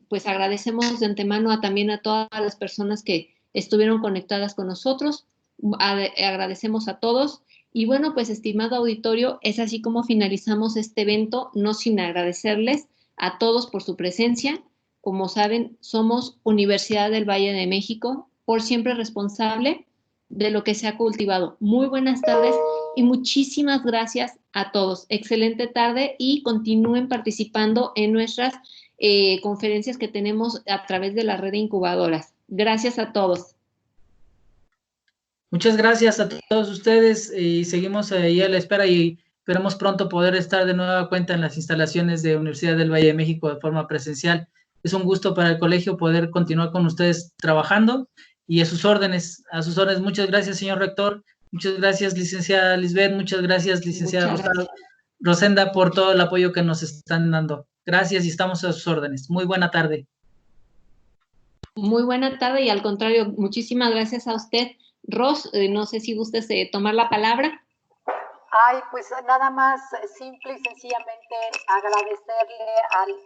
pues agradecemos de antemano también a todas las personas que estuvieron conectadas con nosotros. Agradecemos a todos. Y bueno, pues estimado auditorio, es así como finalizamos este evento, no sin agradecerles a todos por su presencia. Como saben, somos Universidad del Valle de México, por siempre responsable de lo que se ha cultivado. Muy buenas tardes y muchísimas gracias a todos. Excelente tarde y continúen participando en nuestras conferencias que tenemos a través de la red de incubadoras. Gracias a todos. Muchas gracias a todos ustedes y seguimos ahí a la espera y esperamos pronto poder estar de nueva cuenta en las instalaciones de Universidad del Valle de México de forma presencial. Es un gusto para el colegio poder continuar con ustedes trabajando y a sus órdenes, Muchas gracias, señor rector. Muchas gracias, licenciada Lisbeth. Muchas gracias, licenciada Rosenda, por todo el apoyo que nos están dando. Gracias y estamos a sus órdenes. Muy buena tarde. Muy buena tarde y al contrario, muchísimas gracias a usted. Ros, no sé si gustes tomar la palabra. Ay, pues nada más simple y sencillamente agradecerle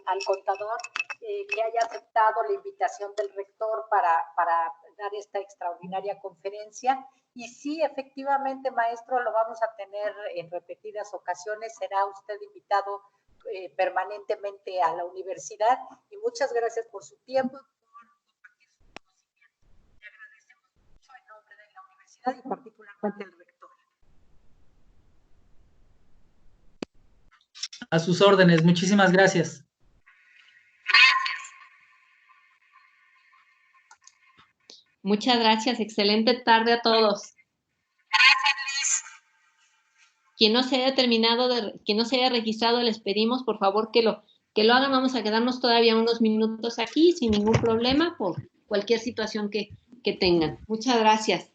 al contador que haya aceptado la invitación del rector para dar esta extraordinaria conferencia. Y sí, efectivamente, maestro, lo vamos a tener en repetidas ocasiones. Será usted invitado permanentemente a la universidad. Y muchas gracias por su tiempo. Le agradecemos mucho en nombre de la universidad y particularmente el rector. A sus órdenes, muchísimas gracias. Muchas gracias, excelente tarde a todos. Quien no se haya registrado, les pedimos por favor que lo hagan. Vamos a quedarnos todavía unos minutos aquí sin ningún problema por cualquier situación que tengan. Muchas gracias.